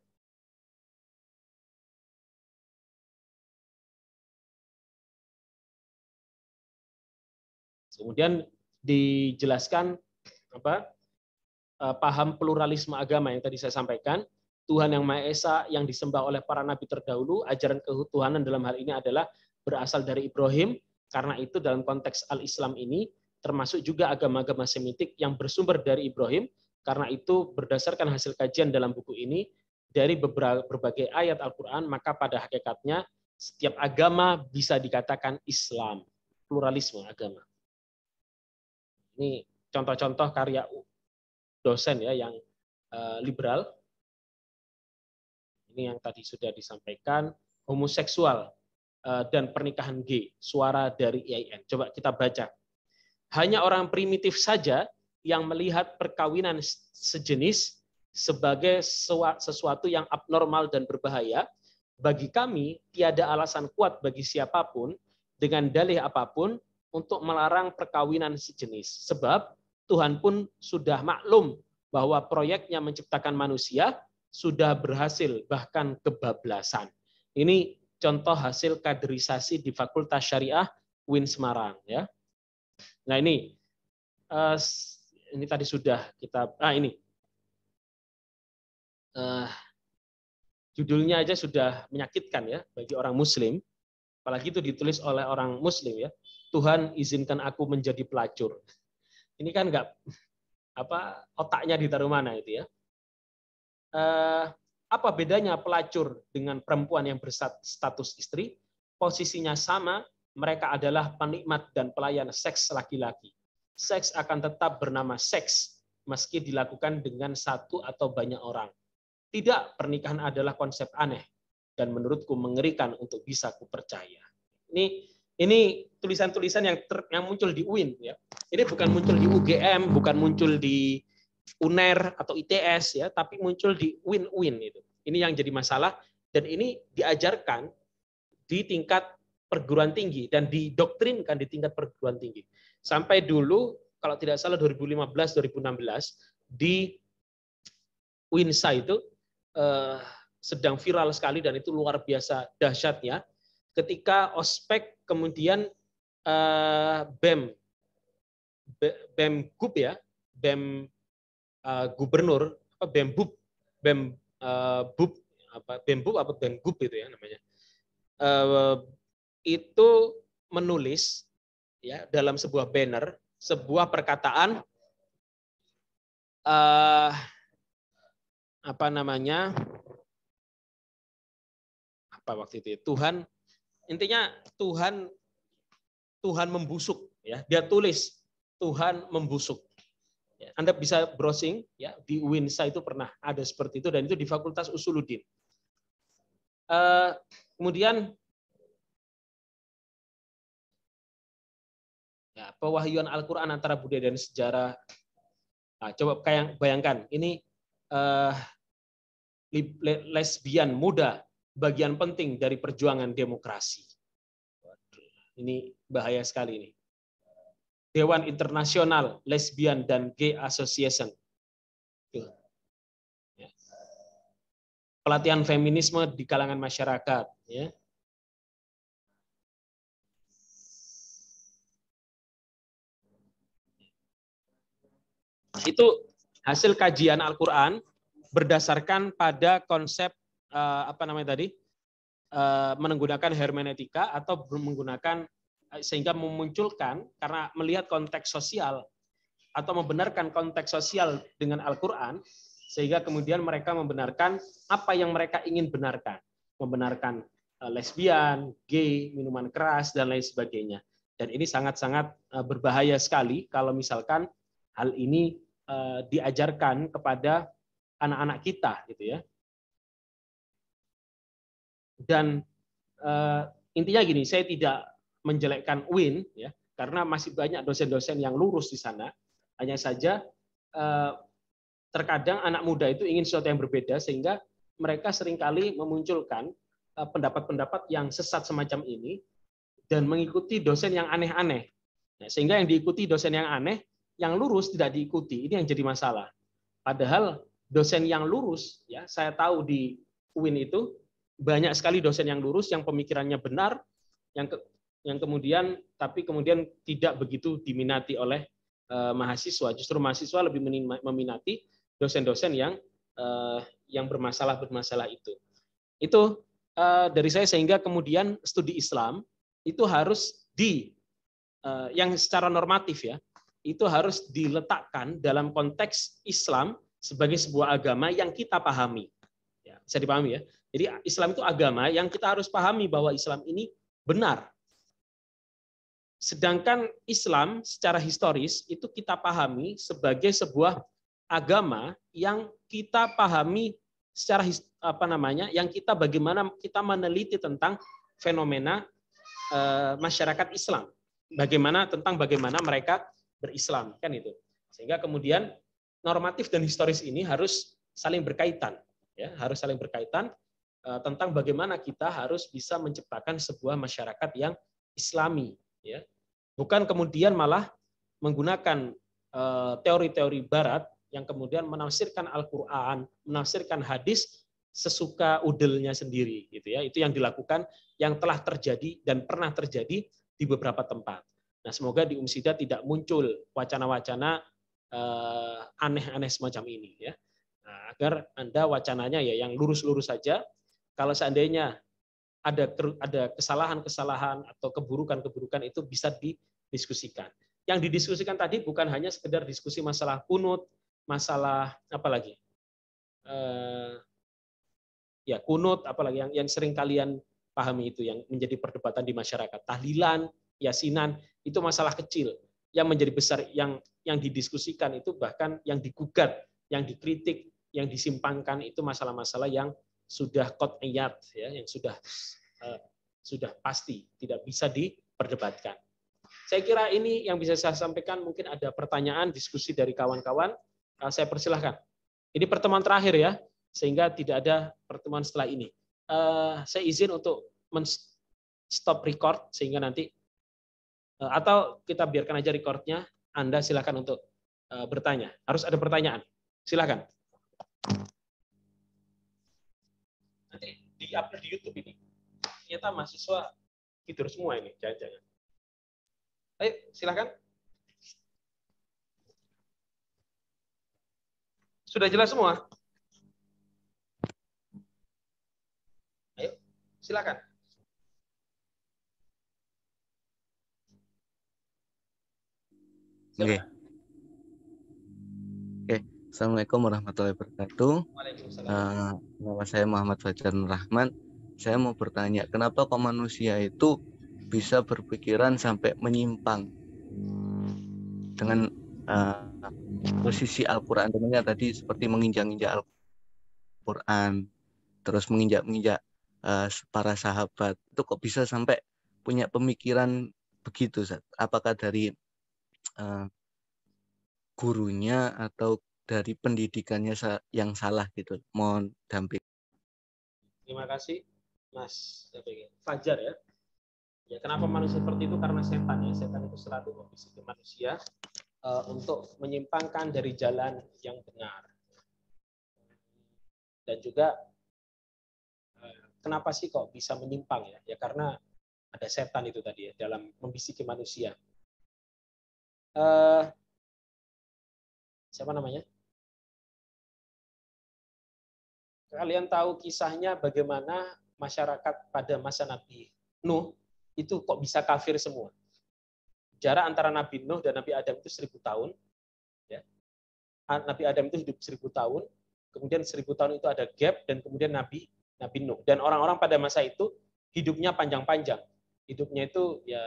Kemudian dijelaskan paham pluralisme agama yang tadi saya sampaikan. Tuhan yang Maha Esa yang disembah oleh para nabi terdahulu, ajaran ketuhanan dalam hal ini adalah berasal dari Ibrahim. Karena itu dalam konteks al-Islam ini termasuk juga agama-agama Semitik yang bersumber dari Ibrahim. Karena itu berdasarkan hasil kajian dalam buku ini dari berbagai ayat Al-Quran, maka pada hakikatnya setiap agama bisa dikatakan Islam, pluralisme agama. Ini contoh-contoh karya dosen ya yang liberal. Ini yang tadi sudah disampaikan, homoseksual dan pernikahan gay, suara dari IAIN. Coba kita baca. Hanya orang primitif saja yang melihat perkawinan sejenis sebagai sesuatu yang abnormal dan berbahaya. Bagi kami, tiada alasan kuat bagi siapapun dengan dalih apapun untuk melarang perkawinan sejenis. Sebab Tuhan pun sudah maklum bahwa proyeknya menciptakan manusia sudah berhasil, bahkan kebablasan. Ini contoh hasil kaderisasi di Fakultas Syariah UIN Semarang. Ya. Nah ini tadi sudah kita, ini judulnya aja sudah menyakitkan ya bagi orang Muslim, apalagi itu ditulis oleh orang Muslim ya. Tuhan izinkan aku menjadi pelacur. Ini kan nggak otaknya ditaruh mana itu ya. Apa bedanya pelacur dengan perempuan yang berstatus istri? Posisinya sama, mereka adalah penikmat dan pelayan seks laki-laki. Seks akan tetap bernama seks, meski dilakukan dengan satu atau banyak orang. Tidak, pernikahan adalah konsep aneh, dan menurutku mengerikan untuk bisa kupercaya. Ini tulisan-tulisan yang muncul di UIN. Ya. Ini bukan muncul di UGM, bukan muncul di UNER atau ITS ya, tapi muncul di UIN itu. Ini yang jadi masalah dan ini diajarkan di tingkat perguruan tinggi dan didoktrinkan di tingkat perguruan tinggi. Sampai dulu kalau tidak salah 2015-2016 di UINSA itu sedang viral sekali dan itu luar biasa dahsyatnya ketika ospek kemudian BEM-GUB ya, BEM gubernur BEM-BUB apa BEM-GUB itu ya namanya, itu menulis ya dalam sebuah banner sebuah perkataan waktu itu ya, Tuhan membusuk ya, dia tulis Tuhan membusuk. Anda bisa browsing ya di UINSA itu pernah ada seperti itu dan itu di Fakultas Usuluddin. Kemudian ya, pewahyuan Al-Qur'an antara budaya dan sejarah. Nah, coba bayangkan ini lesbian muda bagian penting dari perjuangan demokrasi. Ini bahaya sekali ini. Dewan Internasional Lesbian dan Gay Association. Pelatihan feminisme di kalangan masyarakat. Ya. Itu hasil kajian Al-Quran berdasarkan pada konsep menggunakan hermeneutika atau menggunakan sehingga memunculkan karena melihat konteks sosial atau membenarkan konteks sosial dengan Al-Quran sehingga kemudian mereka membenarkan apa yang mereka ingin benarkan, membenarkan lesbian, gay, minuman keras dan lain sebagainya. Dan ini sangat-sangat berbahaya sekali kalau misalkan hal ini diajarkan kepada anak-anak kita gitu ya. Dan intinya gini, saya tidak menjelekkan UIN ya, karena masih banyak dosen-dosen yang lurus di sana. Hanya saja terkadang anak muda itu ingin sesuatu yang berbeda sehingga mereka seringkali memunculkan pendapat-pendapat yang sesat semacam ini dan mengikuti dosen yang aneh-aneh. Nah, sehingga yang diikuti dosen yang aneh, yang lurus tidak diikuti. Ini yang jadi masalah. Padahal dosen yang lurus, ya saya tahu di UIN itu banyak sekali dosen yang lurus, yang pemikirannya benar, yang kemudian tapi kemudian tidak begitu diminati oleh mahasiswa. Justru mahasiswa lebih meminati dosen-dosen yang bermasalah itu. Itu dari saya, sehingga kemudian studi Islam itu harus yang secara normatif ya, itu harus diletakkan dalam konteks Islam sebagai sebuah agama yang kita pahami. Ya, bisa dipahami ya. Jadi Islam itu agama yang kita harus pahami bahwa Islam ini benar. Sedangkan Islam secara historis itu kita pahami sebagai sebuah agama yang kita pahami secara yang kita bagaimana kita meneliti tentang fenomena masyarakat Islam. Bagaimana mereka berislam, kan itu. Sehingga kemudian normatif dan historis ini harus saling berkaitan, ya, harus saling berkaitan tentang bagaimana kita harus bisa menciptakan sebuah masyarakat yang Islami, ya. Bukan kemudian malah menggunakan teori-teori Barat yang kemudian menafsirkan Al-Qur'an, menafsirkan hadis sesuka udelnya sendiri, gitu ya. Itu yang dilakukan, yang telah terjadi dan pernah terjadi di beberapa tempat. Nah, semoga di UMSIDA tidak muncul wacana-wacana aneh-aneh semacam ini, ya. Nah, agar Anda wacananya ya yang lurus-lurus saja. Kalau seandainya ada kesalahan-kesalahan atau keburukan-keburukan itu bisa didiskusikan. Yang didiskusikan tadi bukan hanya sekedar diskusi masalah kunut, masalah apa lagi? Ya kunut, apalagi yang sering kalian pahami itu yang menjadi perdebatan di masyarakat. Tahlilan, yasinan, itu masalah kecil. Yang menjadi besar, yang didiskusikan itu bahkan yang digugat, yang dikritik, yang disimpangkan itu masalah-masalah yang sudah qat'iyat, ya, yang sudah pasti tidak bisa diperdebatkan. Saya kira ini yang bisa saya sampaikan. Mungkin ada pertanyaan, diskusi dari kawan-kawan. Saya persilahkan. Ini pertemuan terakhir ya, sehingga tidak ada pertemuan setelah ini. Saya izin untuk stop record sehingga nanti atau kita biarkan aja recordnya. Anda silakan untuk bertanya. Harus ada pertanyaan. Silakan. Nanti di-upload di YouTube ini. Ternyata mahasiswa tidur semua ini, jangan-jangan. Ayo, silakan. Sudah jelas semua? Ayo, silakan. Oke. Assalamualaikum warahmatullahi wabarakatuh. Waalaikumsalam. Nama saya Muhammad Fajar Nur Rahman. Saya mau bertanya, kenapa kok manusia itu bisa berpikiran sampai menyimpang dengan posisi Al-Quran, tentunya tadi seperti menginjak-injak Al-Quran, terus menginjak-injak para sahabat. Itu kok bisa sampai punya pemikiran begitu, Ustaz? Apakah dari gurunya atau dari pendidikannya yang salah gitu? Mohon damping. Terima kasih, Mas Fajar ya. Ya, kenapa manusia seperti itu? Karena setan ya. Setan itu selalu membisiki manusia untuk menyimpangkan dari jalan yang benar. Dan juga kenapa sih kok bisa menyimpang ya? Ya karena ada setan itu tadi ya dalam membisiki manusia. Siapa namanya? Kalian tahu kisahnya bagaimana masyarakat pada masa Nabi Nuh itu kok bisa kafir semua. Jarak antara Nabi Nuh dan Nabi Adam itu 1000 tahun. Ya. Nabi Adam itu hidup 1000 tahun, kemudian 1000 tahun itu ada gap, dan kemudian Nabi Nuh. Dan orang-orang pada masa itu hidupnya panjang-panjang. Hidupnya itu ya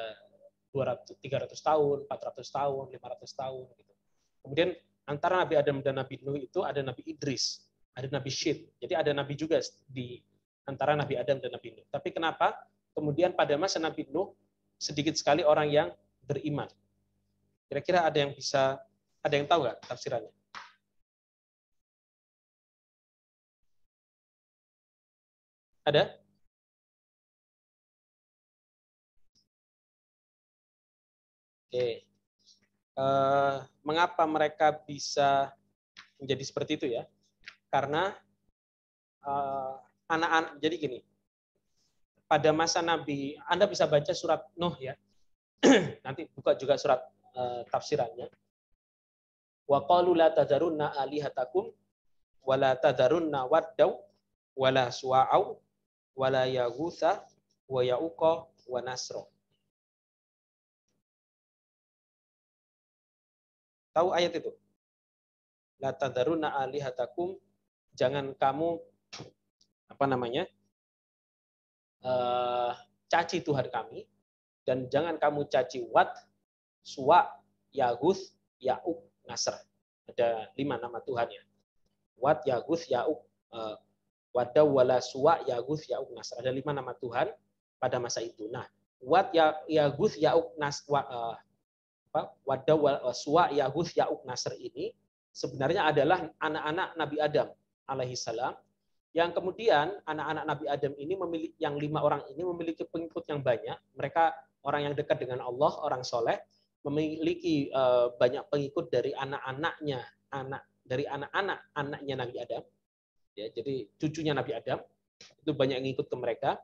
200, 300 tahun, 400 tahun, 500 tahun. Gitu. Kemudian antara Nabi Adam dan Nabi Nuh itu ada Nabi Idris, ada Nabi Syed. Jadi ada Nabi juga di antara Nabi Adam dan Nabi Nuh. Tapi kenapa kemudian pada masa Nabi Nuh sedikit sekali orang yang beriman? Kira-kira ada yang tahu nggak tafsirannya? Ada? Oke. Mengapa mereka bisa menjadi seperti itu ya. Karena anak-anak, jadi gini, pada masa Nabi, Anda bisa baca surat Nuh ya. Nanti buka juga surat tafsirannya. Wa qalu la tadarunna alihatakum wa la tadarunna waddaw wa la suwa'au wa la yaghutsa wa ya'uqa wa nasra. Tahu ayat itu? La tadarunna alihatakum, jangan kamu caci Tuhan kami, dan jangan kamu caci Wat, Suwa, Yaguth, Ya'uq, Nasr. Ada 5 nama Tuhannya. Wat, Yaguth, Ya'uq, Wadaw, Wala, Suwa, Yaguth, Ya'uq, Nasr. Ada 5 nama Tuhan pada masa itu. Nah, Wat, Yaguth, Ya'uq, Nasr, Wadaw, Suwa, Yaguth, Ya'uq, Nasr ini sebenarnya adalah anak-anak Nabi Adam alaihissalam, yang kemudian anak-anak Nabi Adam ini memiliki, yang 5 orang ini memiliki pengikut yang banyak. Mereka orang yang dekat dengan Allah, orang soleh, memiliki banyak pengikut dari anak-anaknya, dari anak-anaknya Nabi Adam. Ya, jadi cucunya Nabi Adam itu banyak yang ikut ke mereka.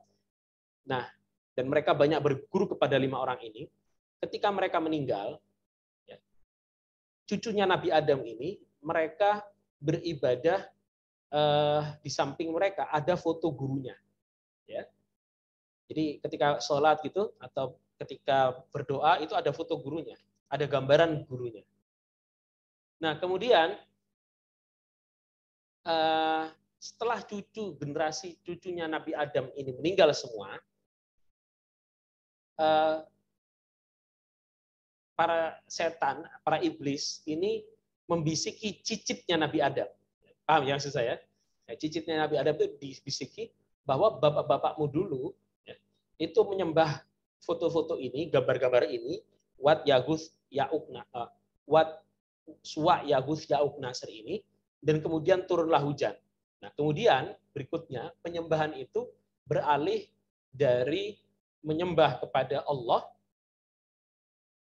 Nah, dan mereka banyak berguru kepada 5 orang ini. Ketika mereka meninggal, ya, cucunya Nabi Adam ini mereka beribadah. Di samping mereka ada foto gurunya, ya. Jadi ketika sholat gitu atau ketika berdoa itu ada foto gurunya, ada gambaran gurunya. Nah kemudian setelah generasi cucunya Nabi Adam ini meninggal semua, para setan, para iblis ini membisiki cicitnya Nabi Adam. Paham ya maksud saya? Ya, cicitnya Nabi Adam itu dibisiki bahwa bapak-bapakmu dulu ya, itu menyembah foto-foto ini, gambar-gambar ini, Wat, Yaguth, Ya'uq, Wat, Suwa, Yaguth, Ya'uq, Nasr ini, dan kemudian turunlah hujan. Nah, kemudian berikutnya penyembahan itu beralih dari menyembah kepada Allah,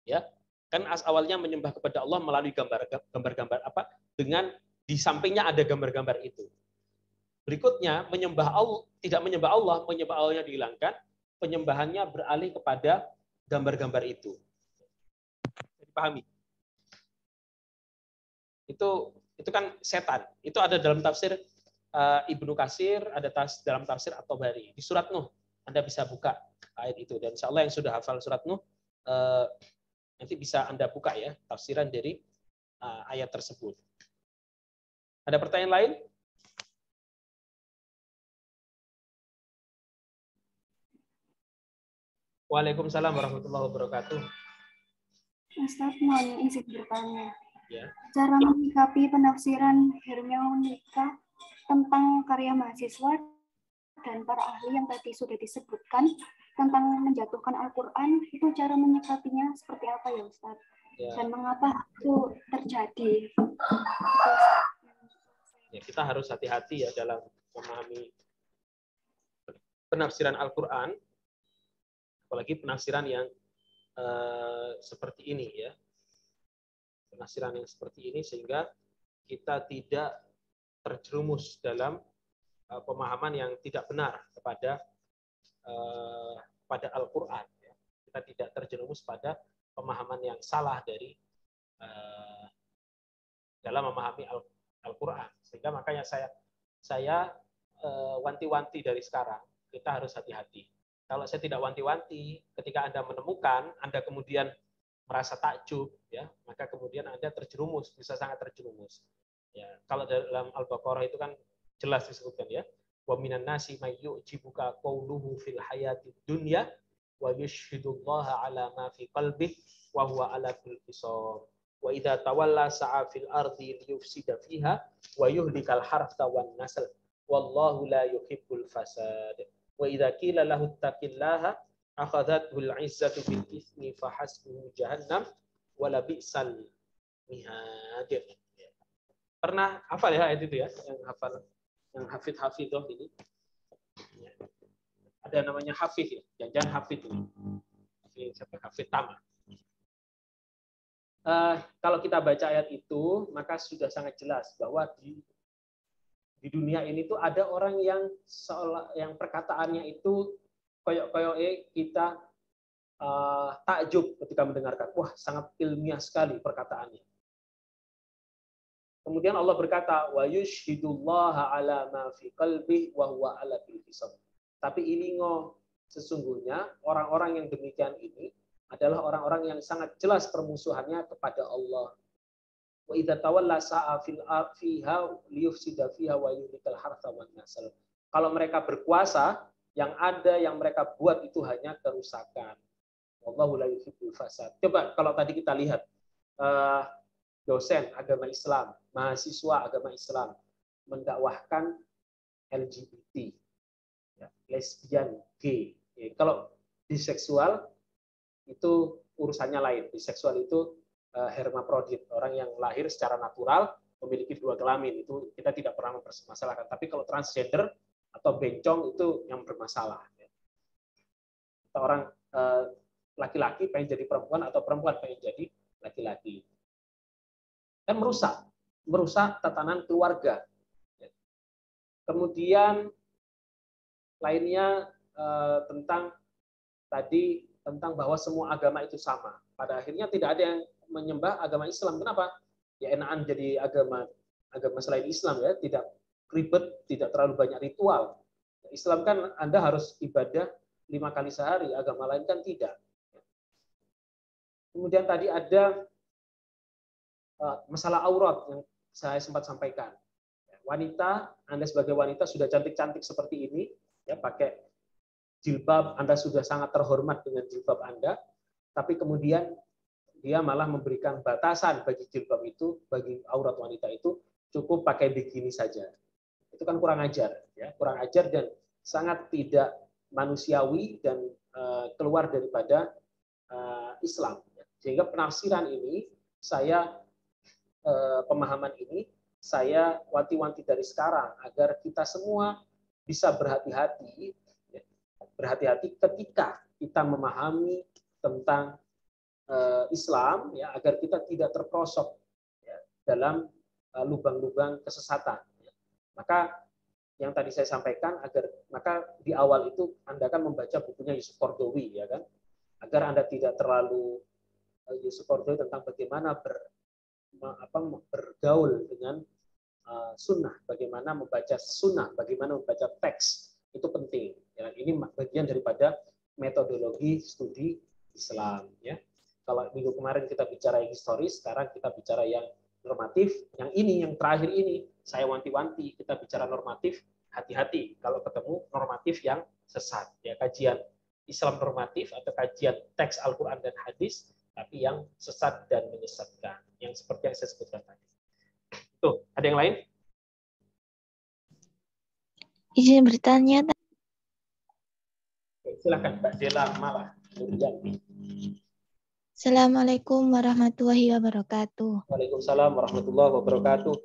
ya kan awalnya menyembah kepada Allah melalui gambar-gambar apa, dengan di sampingnya ada gambar-gambar itu. Berikutnya menyembah Allah, tidak menyembah Allah, menyembah Allahnya dihilangkan, penyembahannya beralih kepada gambar-gambar itu. Dipahami? Itu kan setan. Itu ada dalam tafsir Ibnu Katsir, ada dalam tafsir At-Tabari. Di surat Nuh Anda bisa buka ayat itu, dan insya Allah yang sudah hafal surat Nuh nanti bisa Anda buka ya tafsiran dari ayat tersebut. Ada pertanyaan lain? Waalaikumsalam warahmatullahi wabarakatuh. Ustaz, mohon izin bertanya. Ya. Cara menyikapi penafsiran hermeneutika tentang karya mahasiswa dan para ahli yang tadi sudah disebutkan tentang menjatuhkan Al-Quran, itu cara menyikapinya seperti apa ya Ustaz? Ya. Dan mengapa itu terjadi? Ya, kita harus hati-hati ya dalam memahami penafsiran Al-Quran, apalagi penafsiran yang seperti ini ya, penafsiran yang seperti ini, sehingga kita tidak terjerumus dalam pemahaman yang tidak benar kepada Al-Quran. Ya. Kita tidak terjerumus pada pemahaman yang salah dari dalam memahami Al-Quran. Sehingga makanya saya wanti-wanti dari sekarang, kita harus hati-hati. Kalau saya tidak wanti-wanti, ketika Anda menemukan, Anda kemudian merasa takjub, ya, maka kemudian Anda terjerumus, bisa sangat terjerumus. Ya, kalau dalam Al-Baqarah itu kan jelas disebutkan ya, wa minan nasi may yu'jibuka qawluhu fil hayati dunya wa yushhidullaha ala ma fi qalbihi wa huwa ala kulli shay'in wa idza tawalla sa'a fil ardi liyufsida fiha wa yuhlikal hartha wan nasl wallahu la yuhibbul fasad wa idza qila lahu ittaqillaha akhadhathu al-'izzatu bil itsmi fa hasbuhu jahannam wa la bi'sal mihad. Pernah hafal ya ayat itu ya, yang hafal, yang hafid-hafidhah ini. Ada namanya hafid ya, jangan hafid ini. Siapa? Hafid Tama. kalau kita baca ayat itu, maka sudah sangat jelas bahwa di dunia ini tuh ada orang yang yang perkataannya itu koyok-koyok kita takjub ketika mendengarkan. Wah, sangat ilmiah sekali perkataannya. Kemudian Allah berkata, wa yushhidullaha ala ma fi qalbi wa huwa ala bil hisab. Tapi ilingo, sesungguhnya orang-orang yang demikian ini adalah orang-orang yang sangat jelas permusuhannya kepada Allah. Wa idza tawalla sa'a fil fiha liyufsida fiha wa yuhlikal hartha wan nasl. Kalau mereka berkuasa, yang ada yang mereka buat itu hanya kerusakan. Wallahu la yuhibbul fasad. Coba kalau tadi kita lihat dosen agama Islam, mahasiswa agama Islam mendakwahkan LGBT, ya, lesbian, gay. Ya, kalau biseksual itu urusannya lain. Biseksual itu hermaprodit, orang yang lahir secara natural memiliki dua kelamin, itu kita tidak pernah mempermasalahkan. Tapi kalau transgender atau bencong itu yang bermasalah. Atau orang laki-laki pengen jadi perempuan atau perempuan pengen jadi laki-laki. Dan merusak tatanan keluarga. Kemudian lainnya tentang bahwa semua agama itu sama. Pada akhirnya tidak ada yang menyembah agama Islam. Kenapa? Ya enakan jadi agama selain Islam, ya, tidak ribet, tidak terlalu banyak ritual. Islam kan Anda harus ibadah 5 kali sehari, agama lain kan tidak. Kemudian tadi ada masalah aurat yang saya sempat sampaikan. Wanita, Anda sebagai wanita sudah cantik-cantik seperti ini, ya, pakai jilbab, Anda sudah sangat terhormat dengan jilbab Anda, tapi kemudian dia malah memberikan batasan bagi jilbab itu, bagi aurat wanita itu cukup pakai bikini saja. Itu kan kurang ajar, ya, kurang ajar dan sangat tidak manusiawi dan keluar daripada Islam. Sehingga penafsiran ini pemahaman ini saya wanti-wanti dari sekarang agar kita semua bisa berhati-hati ketika kita memahami tentang Islam, ya, agar kita tidak terperosok, ya, dalam lubang-lubang kesesatan. Maka yang tadi saya sampaikan, maka di awal itu Anda kan membaca bukunya Yusuf Qaradawi, ya kan, agar Anda tidak terlalu Yusuf Qaradawi tentang bagaimana bergaul dengan sunnah, bagaimana membaca sunnah, bagaimana membaca teks, itu penting. Ya, ini bagian daripada metodologi studi Islam. Ya. Kalau minggu kemarin kita bicara yang historis, sekarang kita bicara yang normatif. Yang ini, yang terakhir ini, saya wanti-wanti, kita bicara normatif, hati-hati kalau ketemu normatif yang sesat. Ya, kajian Islam normatif atau kajian teks Al-Quran dan hadis, tapi yang sesat dan menyesatkan. Yang seperti yang saya sebutkan tadi. Tuh, ada yang lain? Izin bertanya. Silakan Mbak Dela Malah. Assalamualaikum warahmatullahi wabarakatuh. Waalaikumsalam warahmatullahi wabarakatuh.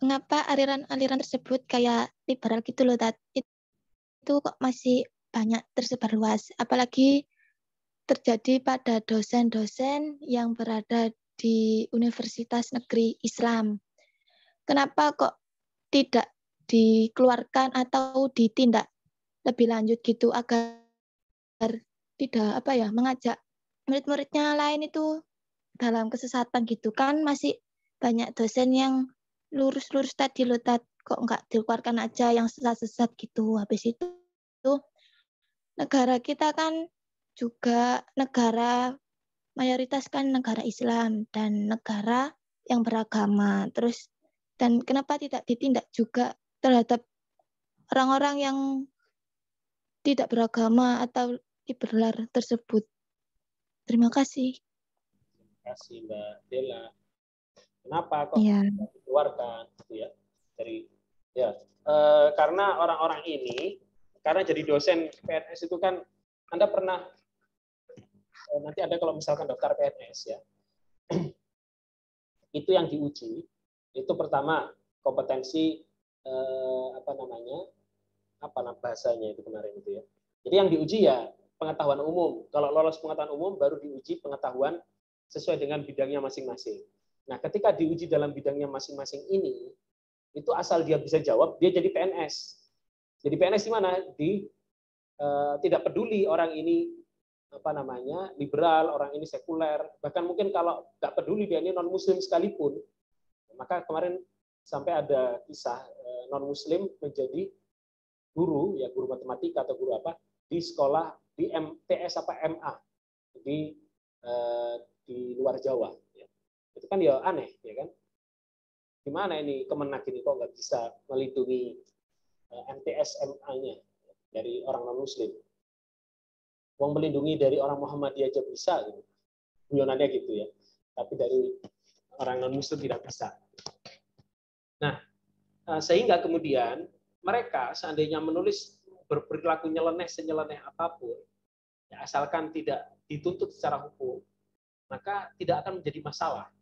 Mengapa aliran-aliran tersebut kayak liberal gitu loh, itu kok masih banyak tersebar luas, apalagi terjadi pada dosen-dosen yang berada di Universitas Negeri Islam. Kenapa kok tidak dikeluarkan atau ditindak lebih lanjut gitu agar tidak mengajak murid-muridnya lain itu dalam kesesatan gitu kan? Masih banyak dosen yang lurus-lurus tadi loh, kok nggak dikeluarkan aja yang sesat-sesat gitu. Habis itu negara kita kan juga negara mayoritas kan negara Islam dan negara yang beragama. Terus dan kenapa tidak ditindak juga terhadap orang-orang yang tidak beragama atau liberal tersebut? Terima kasih. Terima kasih Mbak Dela. Kenapa kok dikeluarkan gitu ya dari karena orang-orang ini, karena jadi dosen PNS itu kan Anda pernah nanti ada kalau misalkan daftar PNS ya itu yang diuji itu pertama kompetensi bahasanya itu kemarin itu ya. Jadi yang diuji ya pengetahuan umum. Kalau lolos pengetahuan umum baru diuji pengetahuan sesuai dengan bidangnya masing-masing. Nah, ketika diuji dalam bidangnya masing-masing ini, itu asal dia bisa jawab, dia jadi PNS. Jadi PNS di mana? Tidak peduli orang ini liberal, orang ini sekuler, bahkan mungkin kalau nggak peduli dia ini non muslim sekalipun. Maka kemarin sampai ada kisah non muslim menjadi guru, ya guru matematika atau guru apa di sekolah di MTS apa MA di luar Jawa. Ya. Itu kan ya aneh, ya kan? Gimana ini Kemenak ini kok nggak bisa melindungi MTS MA-nya dari orang non muslim? Wong melindungi dari orang Muhammadiyah aja bisa, gitu. Guyonannya gitu ya. Tapi dari orang non muslim tidak bisa. Nah, sehingga kemudian mereka seandainya menulis berperilaku nyeleneh senyeleneh apapun, ya asalkan tidak dituntut secara hukum, maka tidak akan menjadi masalah.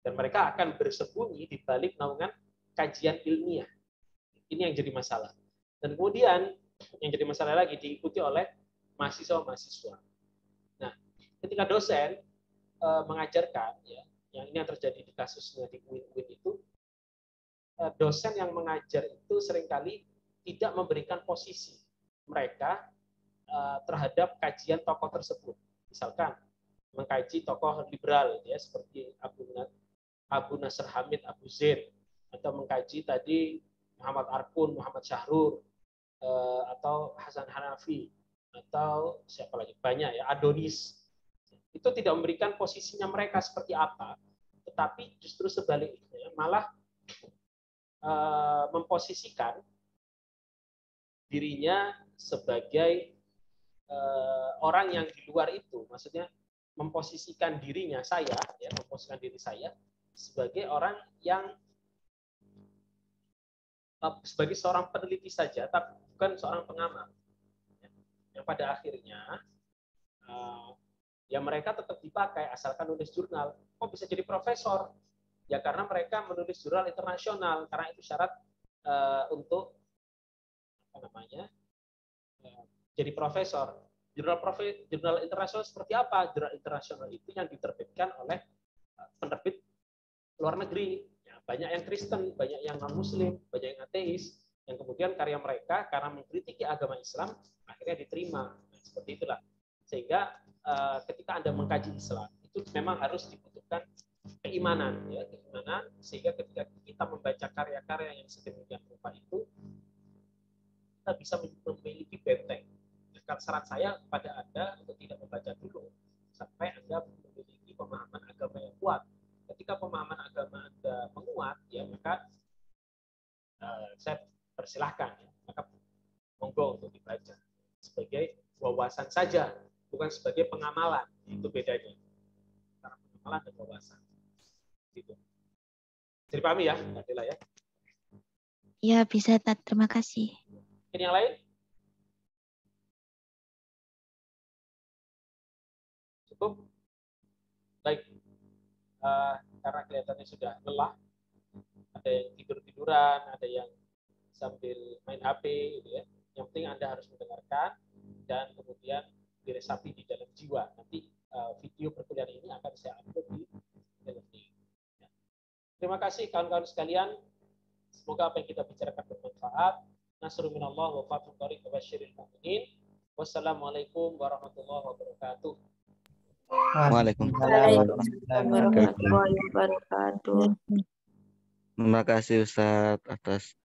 Dan mereka akan bersembunyi di balik naungan kajian ilmiah. Ini yang jadi masalah. Dan kemudian yang jadi masalah lagi diikuti oleh mahasiswa-mahasiswa. Nah, ketika dosen mengajarkan, ya, yang ini yang terjadi di kasusnya di UIN itu, dosen yang mengajar itu seringkali tidak memberikan posisi mereka terhadap kajian tokoh tersebut. Misalkan mengkaji tokoh liberal, ya seperti Abu Nasr Hamid Abu Zaid, atau mengkaji tadi Muhammad Arkun, Muhammad Syahrur, atau Hasan Hanafi, atau siapa lagi banyak ya, Adonis. Itu tidak memberikan posisinya mereka seperti apa, tetapi justru sebaliknya malah memposisikan dirinya sebagai orang yang di luar itu, maksudnya memposisikan dirinya memposisikan diri saya sebagai orang yang sebagai seorang peneliti saja, tapi bukan seorang pengamat. Yang pada akhirnya ya mereka tetap dipakai asalkan nulis jurnal. Kok bisa jadi profesor? Ya karena mereka menulis jurnal internasional, karena itu syarat untuk jadi profesor. Jurnal internasional seperti apa? Jurnal internasional itu yang diterbitkan oleh penerbit luar negeri. Ya, banyak yang Kristen, banyak yang non-Muslim, banyak yang ateis, yang kemudian karya mereka karena mengkritiki agama Islam akhirnya diterima. Nah, seperti itulah. Sehingga ketika Anda mengkaji Islam itu memang harus dibutuhkan keimanan, ya, keimanan, sehingga ketika kita membaca karya-karya yang sedemikian rupa itu kita bisa memiliki benteng. Nah, syarat saya kepada Anda untuk tidak membaca dulu sampai Anda memiliki pemahaman agama yang kuat. Ketika pemahaman agama Anda menguat, ya maka saya persilahkan, ya, maka monggo untuk dibaca sebagai wawasan saja, bukan sebagai pengamalan. Itu bedanya antara pengamalan dan wawasan. Gitu. Jadi pahami ya, Adela ya? Ya bisa, Tat. Terima kasih. Ini yang lain? Cukup? Baik. Karena kelihatannya sudah lelah, ada yang tidur-tiduran, ada yang sambil main HP, gitu ya. Yang penting Anda harus mendengarkan dan kemudian diresapi di dalam jiwa. Nanti video perkuliahan ini akan saya upload di dalam ini. Ya. Terima kasih kawan-kawan sekalian. Semoga apa yang kita bicarakan bermanfaat. Nasrul minallah wa fathun qarib wa basyiril mu'minin. Wassalamualaikum warahmatullahi wabarakatuh. Waalaikumsalam. Warahmatullahi wabarakatuh. Terima kasih Ustaz atas